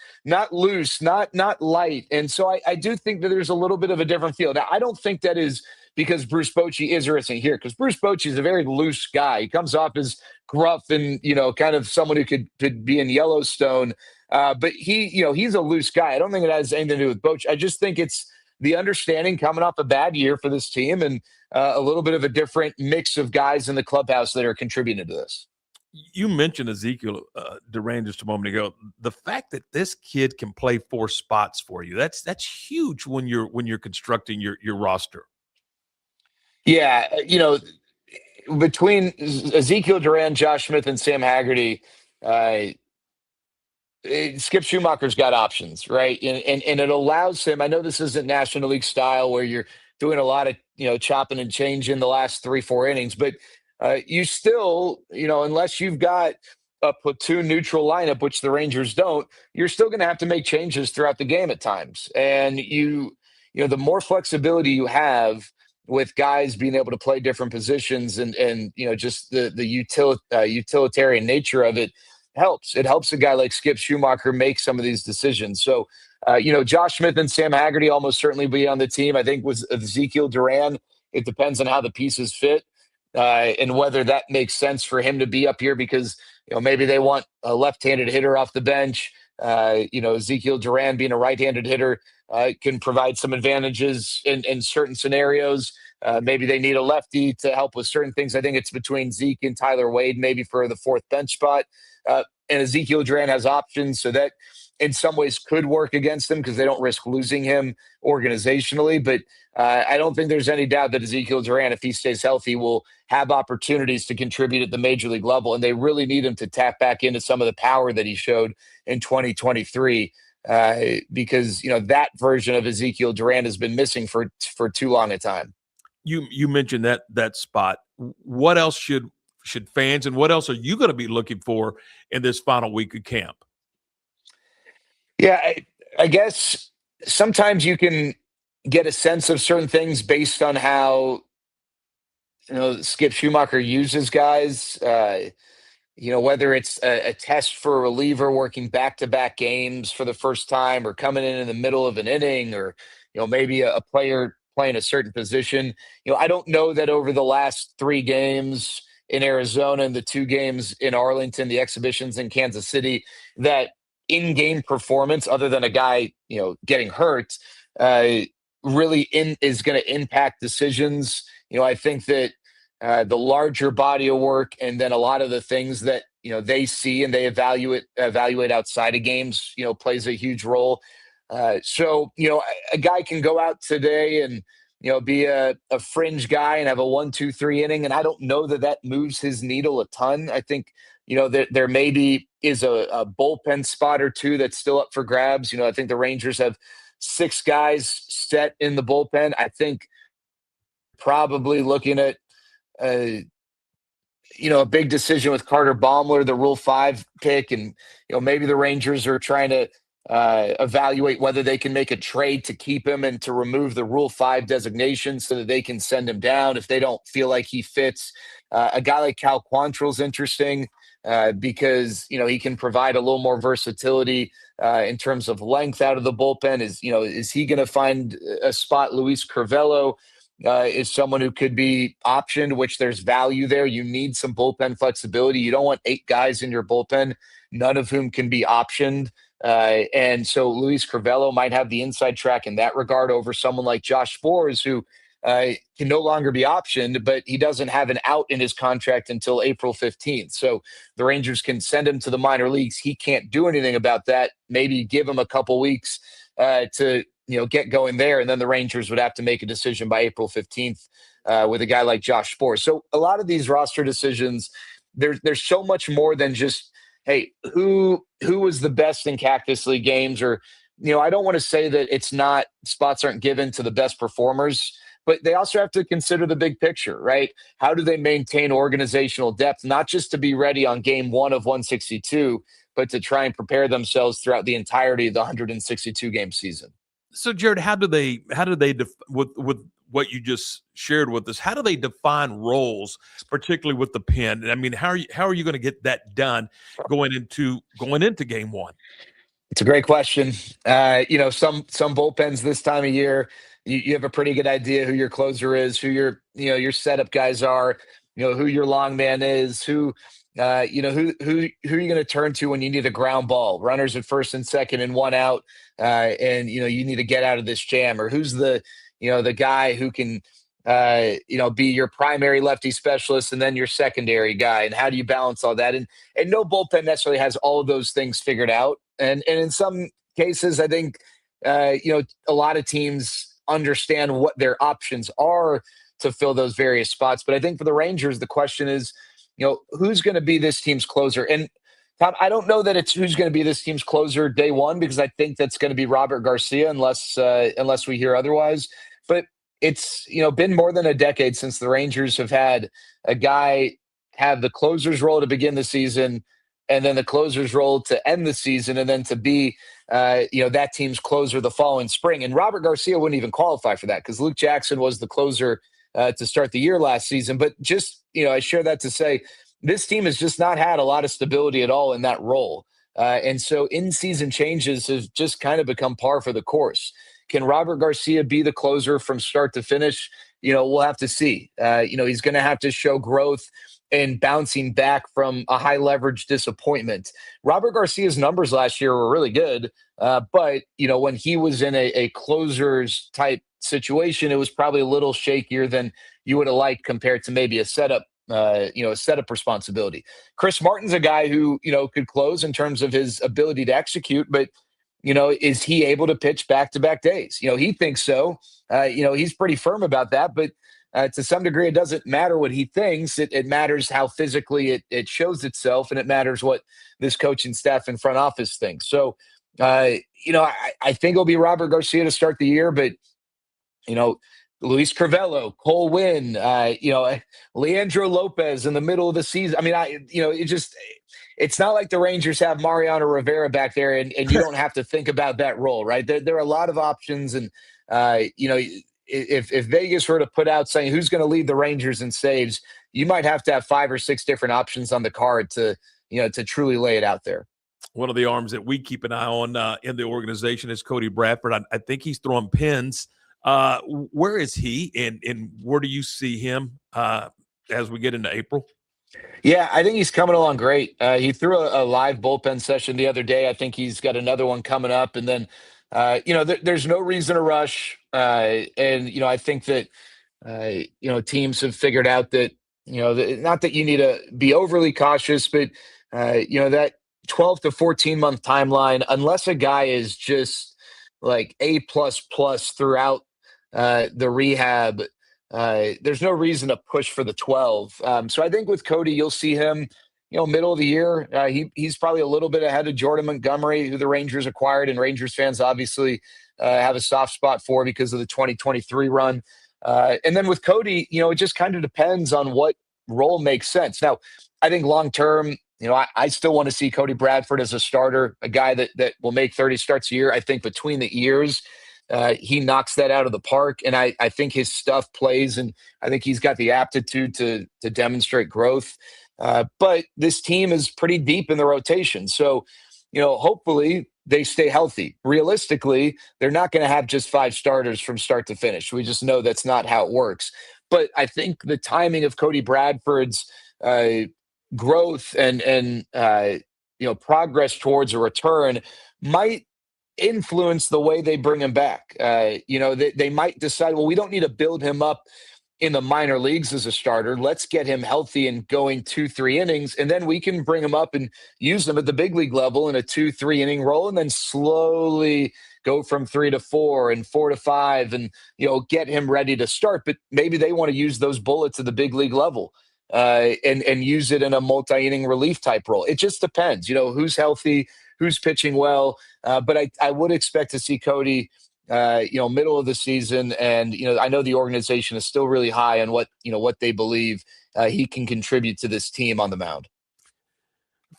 loose, not light. And so I do think that there's a little bit of a different feel. Now, I don't think that is because Bruce Bochy is or isn't here, because Bruce Bochy is a very loose guy. He comes off as gruff and, kind of someone who could be in Yellowstone. But he's a loose guy. I don't think it has anything to do with Bochy. I just think it's the understanding coming off a bad year for this team and a little bit of a different mix of guys in the clubhouse that are contributing to this. You mentioned Ezekiel Duran just a moment ago. The fact that this kid can play 4 spots for you, that's huge when you're constructing your roster. Yeah, between Ezekiel Duran, Josh Smith, and Sam Haggerty, Skip Schumacher's got options, right? And it allows him. I know this isn't National League style where you're doing a lot of chopping and changing the last 3-4 innings, but you still, unless you've got a platoon neutral lineup, which the Rangers don't, you're still going to have to make changes throughout the game at times. And the more flexibility you have with guys being able to play different positions and just the utilitarian nature of it helps. It helps a guy like Skip Schumacher make some of these decisions. So, Josh Smith and Sam Haggerty almost certainly be on the team. I think with Ezekiel Duran, it depends on how the pieces fit. And whether that makes sense for him to be up here because, maybe they want a left-handed hitter off the bench. Ezekiel Duran being a right-handed hitter can provide some advantages in certain scenarios. Maybe they need a lefty to help with certain things. I think it's between Zeke and Tyler Wade, maybe for the 4th bench spot. And Ezekiel Duran has options, so that in some ways could work against them because they don't risk losing him organizationally. But I don't think there's any doubt that Ezekiel Duran, if he stays healthy, will have opportunities to contribute at the major league level. And they really need him to tap back into some of the power that he showed in 2023 because, that version of Ezekiel Duran has been missing for too long a time. You mentioned that spot. What else should should fans, and what else are you going to be looking for in this final week of camp? Yeah, I guess sometimes you can get a sense of certain things based on how Skip Schumacher uses guys. Whether it's a test for a reliever working back-to-back games for the first time, or coming in the middle of an inning, or maybe a player playing a certain position. I don't know that over the last 3 games in Arizona and the 2 games in Arlington, the exhibitions in Kansas City, that in-game performance, other than a guy getting hurt, really is going to impact decisions. I think that the larger body of work, and then a lot of the things that they see and they evaluate outside of games, plays a huge role. So a guy can go out today and be a fringe guy and have a 1-2-3 inning, and I don't know that moves his needle a ton. I think there maybe is a bullpen spot or two that's still up for grabs. I think the Rangers have 6 guys set in the bullpen. I think probably looking at a big decision with Carter Baumler, the Rule 5 pick, and maybe the Rangers are trying to evaluate whether they can make a trade to keep him and to remove the Rule 5 designation so that they can send him down if they don't feel like he fits. A guy like Cal Quantrill's interesting because he can provide a little more versatility in terms of length out of the bullpen. Is he going to find a spot? Luis Crivello is someone who could be optioned, which there's value there. You need some bullpen flexibility. You don't want 8 guys in your bullpen, none of whom can be optioned. And so Luis Crivello might have the inside track in that regard over someone like Josh Sborz, who can no longer be optioned, but he doesn't have an out in his contract until April 15th. So the Rangers can send him to the minor leagues. He can't do anything about that. Maybe give him a couple weeks to get going there, and then the Rangers would have to make a decision by April 15th with a guy like Josh Sborz. So a lot of these roster decisions, there's so much more than just, hey, who was the best in Cactus League games? Or, I don't want to say that spots aren't given to the best performers, but they also have to consider the big picture, right? How do they maintain organizational depth, not just to be ready on game 1 of 162, but to try and prepare themselves throughout the entirety of the 162 game season? So, Jered, how do they with what you just shared with us? How do they define roles, particularly with the pen? I mean, how are you going to get that done going into game 1? It's a great question. Some bullpens this time of year, you have a pretty good idea who your closer is, who your setup guys are, who your long man is, who you're going to turn to when you need a ground ball, runners at first and second and 1 out, and you need to get out of this jam, or who's the guy who can be your primary lefty specialist and then your secondary guy, and how do you balance all that? And no bullpen necessarily has all of those things figured out, and in some cases, I think a lot of teams understand what their options are to fill those various spots. But I think for the Rangers, the question is, who's going to be this team's closer? And Tom, I don't know that it's who's going to be this team's closer day 1, because I think that's going to be Robert Garcia unless we hear otherwise. But it's been more than a decade since the Rangers have had a guy have the closer's role to begin the season, and then the closer's role to end the season, and then to be that team's closer the following spring. And Robert Garcia wouldn't even qualify for that because Luke Jackson was the closer to start the year last season. But just I share that to say this team has just not had a lot of stability at all in that role. And so in-season changes have just kind of become par for the course. Can Robert Garcia be the closer from start to finish? We'll have to see. He's going to have to show growth and bouncing back from a high leverage disappointment. Robert Garcia's numbers last year were really good. But when he was in a closer's type situation, it was probably a little shakier than you would have liked compared to maybe a setup responsibility. Chris Martin's a guy who, could close in terms of his ability to execute, but is he able to pitch back-to-back days? He thinks so. He's pretty firm about that, but to some degree, it doesn't matter what he thinks. It matters how physically it shows itself, and it matters what this coaching staff and front office thinks. So, I think it'll be Robert Garcia to start the year, but, Luis Crivello, Cole Winn, Leandro Lopez in the middle of the season. I mean, it's not like the Rangers have Mariano Rivera back there and you don't have to think about that role, right? There are a lot of options. And, if Vegas were to put out saying who's going to lead the Rangers in saves, you might have to have 5 or 6 different options on the card to truly lay it out there. One of the arms that we keep an eye on in the organization is Cody Bradford. I think he's throwing pins. Where is he, and where do you see him as we get into April? Yeah, I think he's coming along great. He threw a live bullpen session the other day. I think he's got another one coming up. And then, there's no reason to rush. And I think that, teams have figured out that, not that you need to be overly cautious, but, that 12 to 14 month timeline, unless a guy is just like A++ throughout the rehab, there's no reason to push for the 12. So I think with Cody, you'll see him, middle of the year. He's probably a little bit ahead of Jordan Montgomery, who the Rangers acquired, and Rangers fans obviously have a soft spot for because of the 2023 run. And then with Cody, it just kind of depends on what role makes sense. Now, I think long term, I still want to see Cody Bradford as a starter, a guy that will make 30 starts a year. I think between the ears, he knocks that out of the park. And I think his stuff plays, and I think he's got the aptitude to demonstrate growth. But this team is pretty deep in the rotation. So, hopefully they stay healthy. Realistically, they're not going to have just 5 starters from start to finish. We just know that's not how it works. But I think the timing of Cody Bradford's growth and progress towards a return might influence the way they bring him back. They might decide, well, we don't need to build him up in the minor leagues as a starter. Let's get him healthy and going 2-3 innings, and then we can bring him up and use him at the big league level in a 2-3 inning role, and then slowly go from 3 to 4 and 4 to 5 and, get him ready to start. But maybe they want to use those bullets at the big league level and use it in a multi-inning relief type role. It just depends, who's healthy, who's pitching well. But I would expect to see Cody, middle of the season. And, I know the organization is still really high on what they believe he can contribute to this team on the mound.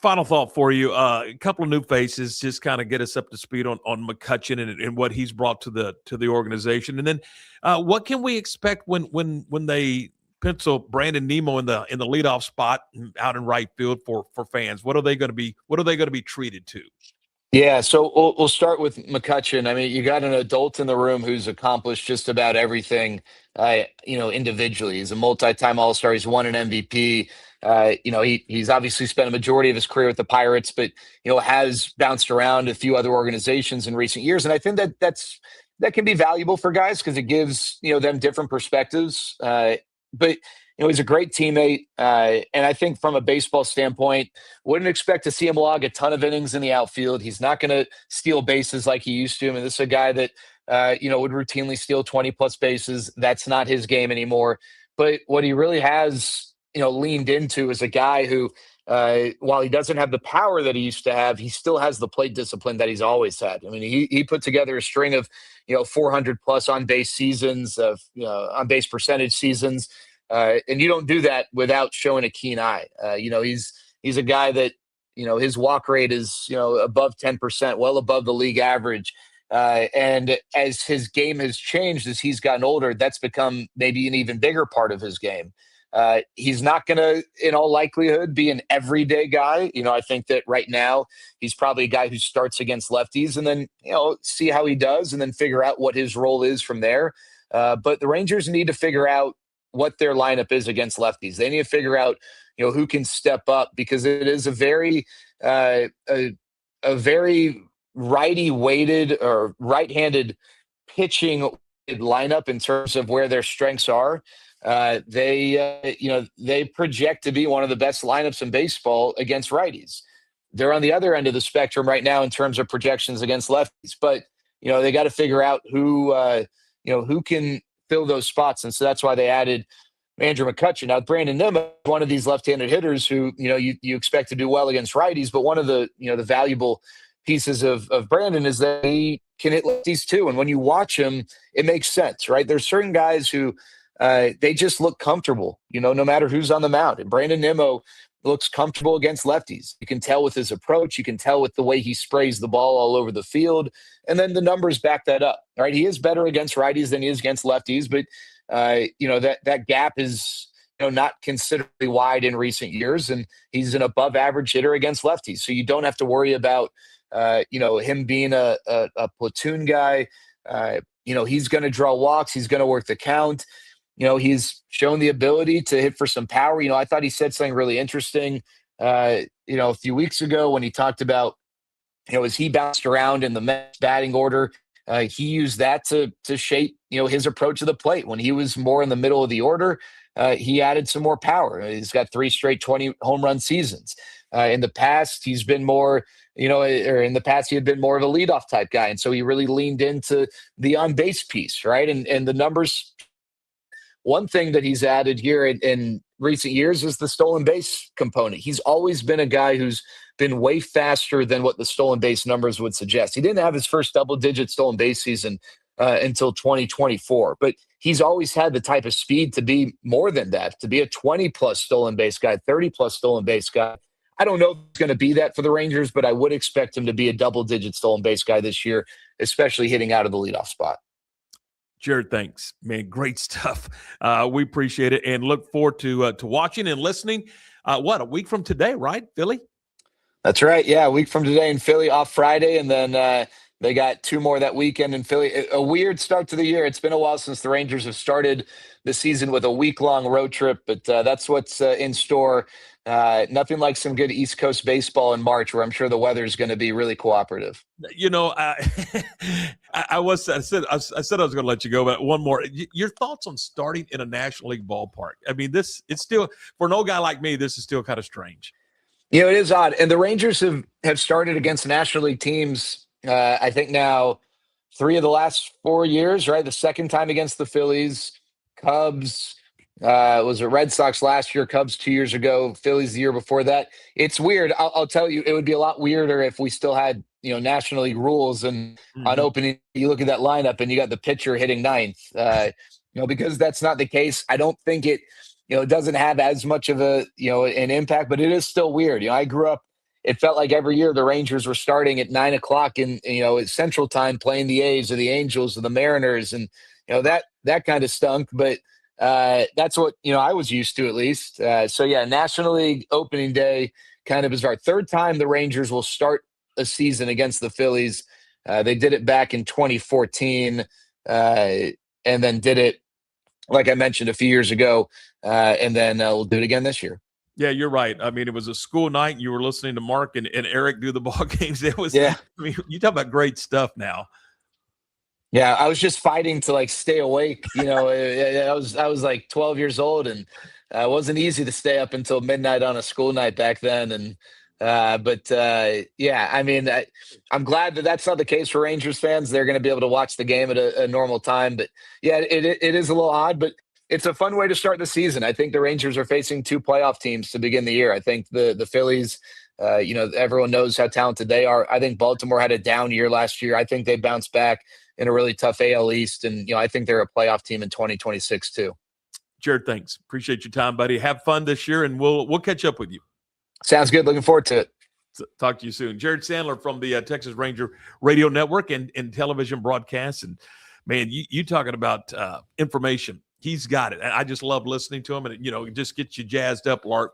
Final thought for you. A couple of new faces, just kind of get us up to speed on McCutchen and what he's brought to the organization. And then what can we expect when they pencil Brandon Nemo in the leadoff spot out in right field for fans? What are they going to be treated to? Yeah, so we'll start with McCutchen. I mean, you got an adult in the room who's accomplished just about everything, individually. He's a multi-time All-Star. He's won an MVP. He's obviously spent a majority of his career with the Pirates, but, has bounced around a few other organizations in recent years. And I think that can be valuable for guys because it gives, them different perspectives. But he's a great teammate. And I think from a baseball standpoint, wouldn't expect to see him log a ton of innings in the outfield. He's not going to steal bases like he used to. I mean, this is a guy that, would routinely steal 20 plus bases. That's not his game anymore. But what he really has, leaned into is a guy who, while he doesn't have the power that he used to have, he still has the plate discipline that he's always had. I mean, he put together a string of, 400 plus on base seasons, of on base percentage seasons. And you don't do that without showing a keen eye. He's a guy that, his walk rate is, above 10%, well above the league average. And as his game has changed, as he's gotten older, that's become maybe an even bigger part of his game. He's not going to, in all likelihood, be an everyday guy. I think that right now he's probably a guy who starts against lefties and then, see how he does and then figure out what his role is from there. But the Rangers need to figure out what their lineup is against lefties. They need to figure out, who can step up because it is a very righty weighted or right-handed pitching lineup in terms of where their strengths are. They project to be one of the best lineups in baseball against righties. They're on the other end of the spectrum right now in terms of projections against lefties, but they got to figure out who can fill those spots. And so that's why they added Andrew McCutchen. Now, Brandon Nimmo, one of these left-handed hitters who, you expect to do well against righties, but one of the, the valuable pieces of Brandon is that he can hit lefties too. And when you watch him, it makes sense, right? There's certain guys who they just look comfortable, no matter who's on the mound. And Brandon Nimmo looks comfortable against lefties. You can tell with his approach. You can tell with the way he sprays the ball all over the field. And then the numbers back that up, right? He is better against righties than he is against lefties, but that gap is not considerably wide in recent years, and he's an above average hitter against lefties. So you don't have to worry about him being a platoon guy. He's going to draw walks. He's going to work the count. He's shown the ability to hit for some power. I thought he said something really interesting, a few weeks ago when he talked about, as he bounced around in the Mets batting order, he used that to shape, his approach to the plate. When he was more in the middle of the order, he added some more power. He's got 3 straight 20 home run seasons. In the past, he's been more, he had been more of a leadoff type guy. And so he really leaned into the on base piece, right? And the numbers. One thing that he's added here in recent years is the stolen base component. He's always been a guy who's been way faster than what the stolen base numbers would suggest. He didn't have his first double-digit stolen base season until 2024, but he's always had the type of speed to be more than that, to be a 20-plus stolen base guy, 30-plus stolen base guy. I don't know if it's going to be that for the Rangers, but I would expect him to be a double-digit stolen base guy this year, especially hitting out of the leadoff spot. Jered, thanks, man. Great stuff. We appreciate it and look forward to watching and listening. A week from today, right, Philly? That's right. Yeah, a week from today in Philly, off Friday, and then they got 2 more that weekend in Philly. A weird start to the year. It's been a while since the Rangers have started the season with a week-long road trip, but that's what's in store. Nothing like some good East Coast baseball in March, where I'm sure the weather is going to be really cooperative. I said I was going to let you go, but one more. Your thoughts on starting in a National League ballpark? I mean, it's still, for no guy like me, this is still kind of strange. It is odd. And the Rangers have started against National League teams, I think now 3 of the last 4 years, right? The second time against the Phillies, Cubs, was it Red Sox last year, Cubs 2 years ago, Phillies the year before that. It's weird. I'll tell you, it would be a lot weirder if we still had, National League rules and on opening, you look at that lineup and you got the pitcher hitting 9th, because that's not the case. I don't think it doesn't have as much of an impact, but it is still weird. I grew up, it felt like every year the Rangers were starting at 9:00 in, Central Time, playing the A's or the Angels or the Mariners. And, that kind of stunk, but that's what, I was used to at least. So yeah, National League opening day kind of is our 3rd time the Rangers will start a season against the Phillies. They did it back in 2014 and then did it, like I mentioned, a few years ago. And then we'll do it again this year. Yeah, you're right. I mean, it was a school night. You were listening to Mark and Eric do the ball games. It was, yeah. I mean, you talk about great stuff now. Yeah, I was just fighting to stay awake. I was like 12 years old, and it wasn't easy to stay up until midnight on a school night back then. And yeah, I mean, I'm glad that that's not the case for Rangers fans. They're going to be able to watch the game at a normal time. But yeah, it is a little odd, but it's a fun way to start the season. I think the Rangers are facing 2 playoff teams to begin the year. I think the Phillies, everyone knows how talented they are. I think Baltimore had a down year last year. I think they bounced back in a really tough AL East. And, I think they're a playoff team in 2026 too. Jered, thanks. Appreciate your time, buddy. Have fun this year, and we'll catch up with you. Sounds good. Looking forward to it. Talk to you soon. Jered Sandler from the Texas Ranger Radio Network and television broadcasts. And, man, you talking about information. He's got it. And I just love listening to him. And, it just gets you jazzed up, Lark,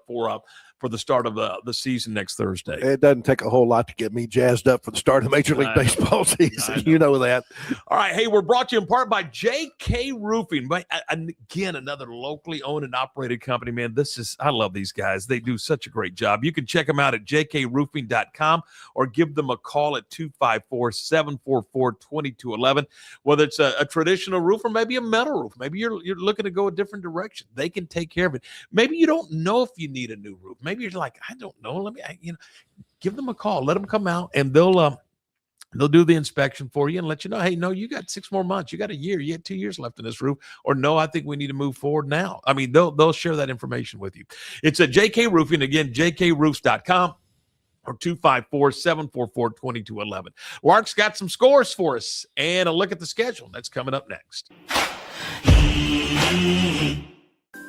for the start of the season next Thursday. It doesn't take a whole lot to get me jazzed up for the start of Major League Baseball season. You know that. All right. Hey, we're brought to you in part by JK Roofing. Again, another locally owned and operated company, man. I love these guys. They do such a great job. You can check them out at jkroofing.com or give them a call at 254-744-2211. Whether it's a traditional roof or maybe a metal roof, maybe you're looking to go a different direction. They can take care of it. Maybe you don't know if you need a new roof. Maybe you're like, I don't know. Give them a call. Let them come out, and they'll do the inspection for you and let you know, hey, no, you got 6 more months. You got a year. You had 2 years left in this roof. Or no, I think we need to move forward now. I mean, they'll share that information with you. It's at JK Roofing. Again, jkroofs.com. or 254-744-2211. Lark's got some scores for us and a look at the schedule. That's coming up next.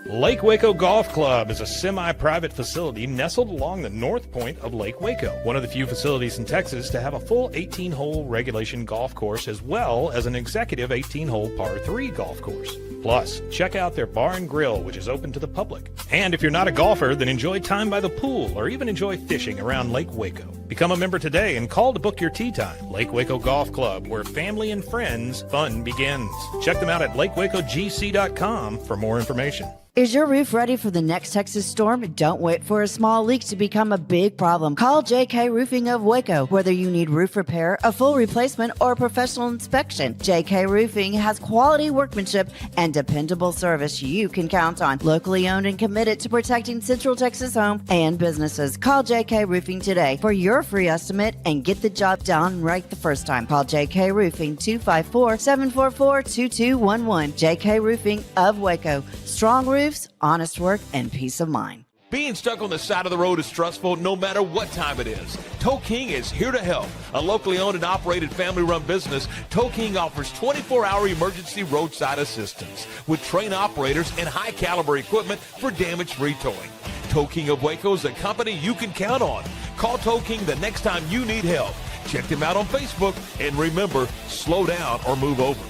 Lake Waco Golf Club is a semi-private facility nestled along the north point of Lake Waco, one of the few facilities in Texas to have a full 18-hole regulation golf course as well as an executive 18-hole par 3 golf course. Plus, check out their bar and grill, which is open to the public. And if you're not a golfer, then enjoy time by the pool or even enjoy fishing around Lake Waco. Become a member today and call to book your tee time. Lake Waco Golf Club, where family and friends fun begins. Check them out at lakewacogc.com for more information. Is your roof ready for the next Texas storm? Don't wait for a small leak to become a big problem. Call JK Roofing of Waco. Whether you need roof repair, a full replacement, or a professional inspection, JK Roofing has quality workmanship and dependable service you can count on. Locally owned and committed to protecting Central Texas home and businesses. Call JK Roofing today for your free estimate and get the job done right the first time. Call JK Roofing 254-744-2211. JK Roofing of Waco. Strong roofs, honest work, and peace of mind. Being stuck on the side of the road is stressful no matter what time it is. Tow King is here to help. A locally owned and operated family-run business, Tow King offers 24-hour emergency roadside assistance with trained operators and high-caliber equipment for damage-free towing. Tow King of Waco is a company you can count on. Call Tow King the next time you need help. Check them out on Facebook, and remember, slow down or move over.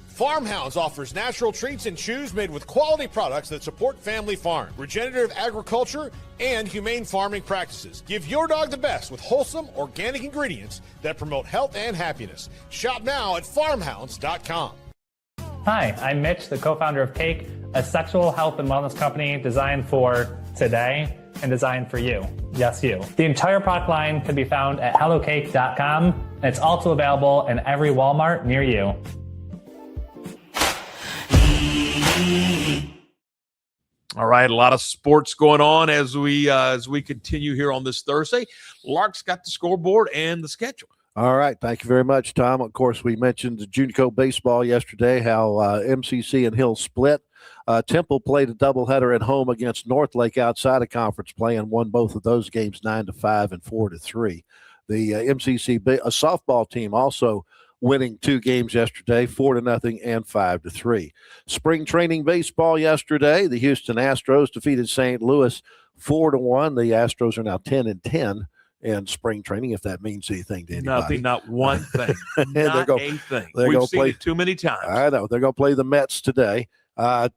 Farmhouse offers natural treats and chews made with quality products that support family farm, regenerative agriculture, and humane farming practices. Give your dog the best with wholesome, organic ingredients that promote health and happiness. Shop now at farmhouse.com. Hi, I'm Mitch, the co-founder of Cake, a sexual health and wellness company designed for today and designed for you. Yes, you. The entire product line can be found at hellocake.com, and it's also available in every Walmart near you. All right, a lot of sports going on as we continue here on this Thursday. Lark's got the scoreboard and the schedule. All right. Thank you very much, Tom. Of course, we mentioned the JUCO baseball yesterday, how MCC and Hill split. Temple played a doubleheader at home against Northlake outside of conference play and won both of those games 9-5 and 4-3. The MCC softball team also winning 2 games yesterday, 4-0 and 5-3. Spring training baseball yesterday, the Houston Astros defeated St. Louis 4-1. The Astros are now 10-10 in spring training, if that means anything to anybody. Nothing, not one thing. Not a thing. They're We've gonna seen play it too many times. I know. They're going to play the Mets today.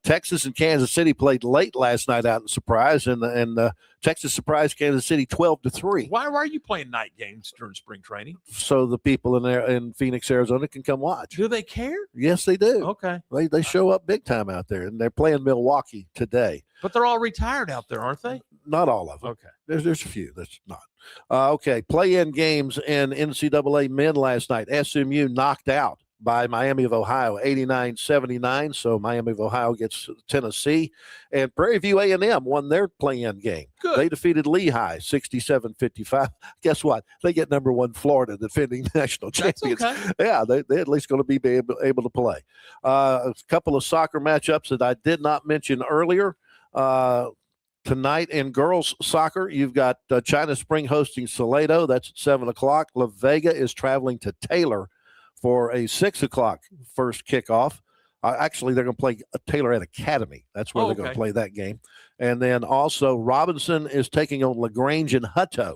Texas and Kansas City played late last night out in Surprise, and Texas surprised Kansas City 12-3. Why are you playing night games during spring training? So the people in Phoenix, Arizona can come watch. Do they care? Yes, they do. Okay. They show up big time out there, and they're playing Milwaukee today. But they're all retired out there, aren't they? Not all of them. Okay. There's a few that's not. Okay, play-in games in NCAA men last night. SMU knocked out by Miami of Ohio, 89-79. So Miami of Ohio gets Tennessee. And Prairie View A&M won their play-in game. Good. They defeated Lehigh, 67-55. Guess what? They get number 1 Florida, defending national champions. That's okay. Yeah, they're at least going to be able to play. A couple of soccer matchups that I did not mention earlier. Tonight in girls soccer, you've got China Spring hosting Salado. That's at 7 o'clock. La Vega is traveling to Taylor for a 6 o'clock first kickoff. Actually, they're going to play Taylor at Academy. That's where they're going to play that game. And then also Robinson is taking on LaGrange and Hutto.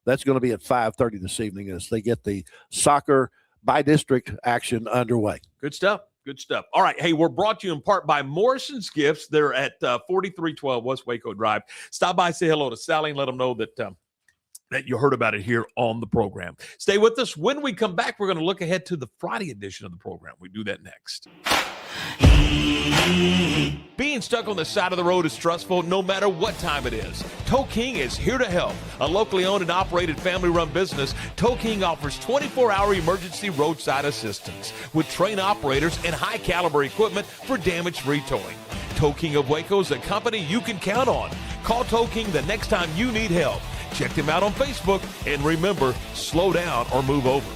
That's going to be at 5:30 this evening as they get the soccer by district action underway. Good stuff. Good stuff. All right. Hey, we're brought to you in part by Morrison's Gifts. They're at 4312 West Waco Drive. Stop by, say hello to Sally, and let them know that that you heard about it here on the program. Stay with us. When we come back, we're going to look ahead to the Friday edition of the program. We do that next. Being stuck on the side of the road is stressful no matter what time it is. Tow King is here to help. A locally owned and operated family-run business, Tow King offers 24-hour emergency roadside assistance with trained operators and high-caliber equipment for damage-free towing. Tow King of Waco is a company you can count on. Call Tow King the next time you need help. Check them out on Facebook, and remember, slow down or move over.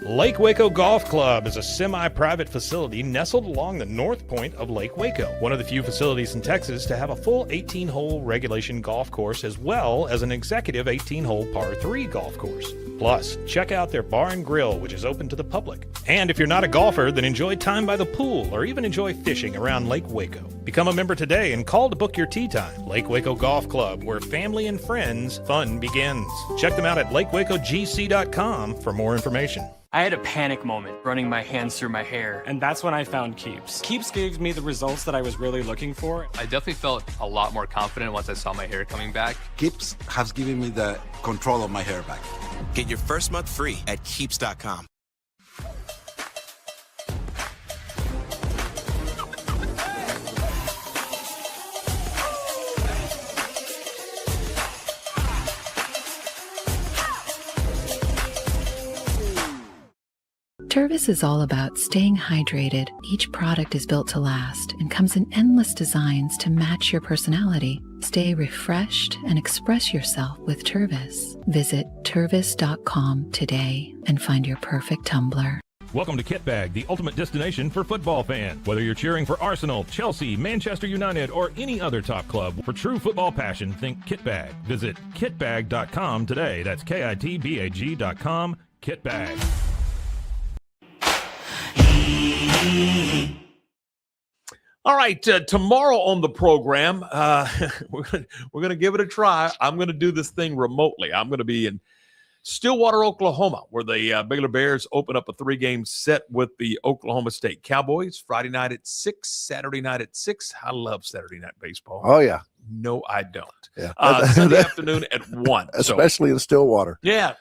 Lake Waco Golf Club is a semi-private facility nestled along the north point of Lake Waco, one of the few facilities in Texas to have a full 18-hole regulation golf course as well as an executive 18-hole par 3 golf course. Plus, check out their bar and grill, which is open to the public. And if you're not a golfer, then enjoy time by the pool or even enjoy fishing around Lake Waco. Become a member today and call to book your tee time. Lake Waco Golf Club, where family and friends fun begins. Check them out at lakewacogc.com for more information. I had a panic moment running my hands through my hair, and that's when I found Keeps. Keeps gave me the results that I was really looking for. I definitely felt a lot more confident once I saw my hair coming back. Keeps has given me the control of my hair back. Get your first month free at Keeps.com. Tervis is all about staying hydrated. Each product is built to last and comes in endless designs to match your personality. Stay refreshed and express yourself with Tervis. Visit Tervis.com today and find your perfect tumbler. Welcome to Kitbag, the ultimate destination for football fans. Whether you're cheering for Arsenal, Chelsea, Manchester United, or any other top club, for true football passion, think Kitbag. Visit kitbag.com today. That's KITBAG.com. Kitbag. All right, tomorrow on the program, we're gonna give it a try. I'm gonna do this thing remotely. I'm gonna be in Stillwater, Oklahoma, where the Baylor Bears open up a 3-game set with the Oklahoma State Cowboys. Friday night at 6, Saturday night at 6. I love Saturday night baseball. Oh yeah. No, I don't. Yeah. Sunday afternoon at 1, especially in Stillwater. Yeah.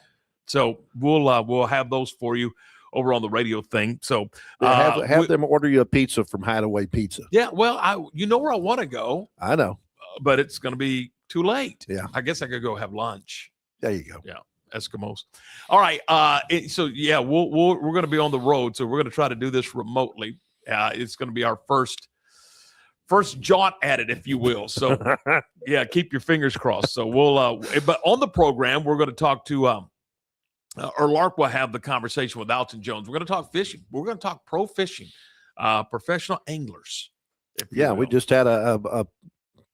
So we'll have those for you over on the radio thing. So have them order you a pizza from Hideaway Pizza. Yeah, well, you know where I want to go. I know, but it's going to be too late. Yeah, I guess I could go have lunch. There you go. Yeah, Eskimos. All right. So yeah, we're going to be on the road. So we're going to try to do this remotely. It's going to be our first jaunt at it, if you will. So yeah, keep your fingers crossed. So we'll. But on the program, we're going to talk to. Or Lark will have the conversation with Alton Jones. We're going to talk fishing. We're going to talk pro fishing, professional anglers. Yeah, we just had a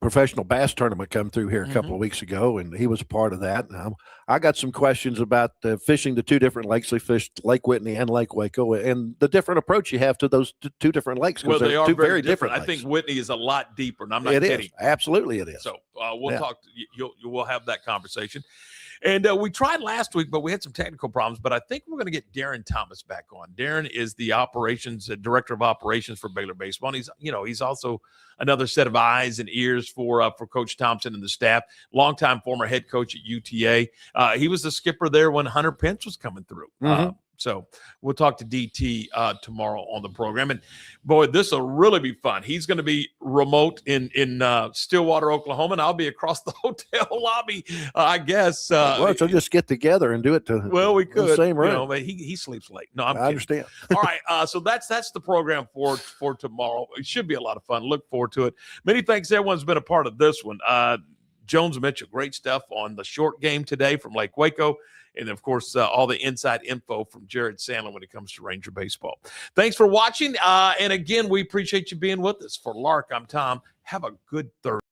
professional bass tournament come through here a couple of weeks ago, and he was a part of that. I got some questions about fishing the two different lakes. They fished Lake Whitney and Lake Waco, and the different approach you have to those two different lakes. Well, they are two very different. lakes. I think Whitney is a lot deeper, and I'm not kidding. It is. Absolutely, it is. So we'll talk. We'll have that conversation. And we tried last week, but we had some technical problems. But I think we're going to get Darren Thomas back on. Darren is the director of operations for Baylor baseball. And he's also another set of eyes and ears for Coach Thompson and the staff. Longtime former head coach at UTA. He was the skipper there when Hunter Pence was coming through. So we'll talk to DT tomorrow on the program. And, boy, this will really be fun. He's going to be remote in Stillwater, Oklahoma, and I'll be across the hotel lobby, I guess. So just get together and do it we could. the same room. But he sleeps late. No, I understand. All right, so that's the program for tomorrow. It should be a lot of fun. Look forward to it. Many thanks, everyone's been a part of this one. Jones Mitchell, great stuff on the short game today from Lake Waco. And, of course, all the inside info from Jered Sandler when it comes to Ranger baseball. Thanks for watching. And, again, we appreciate you being with us. For Lark, I'm Tom. Have a good Thursday.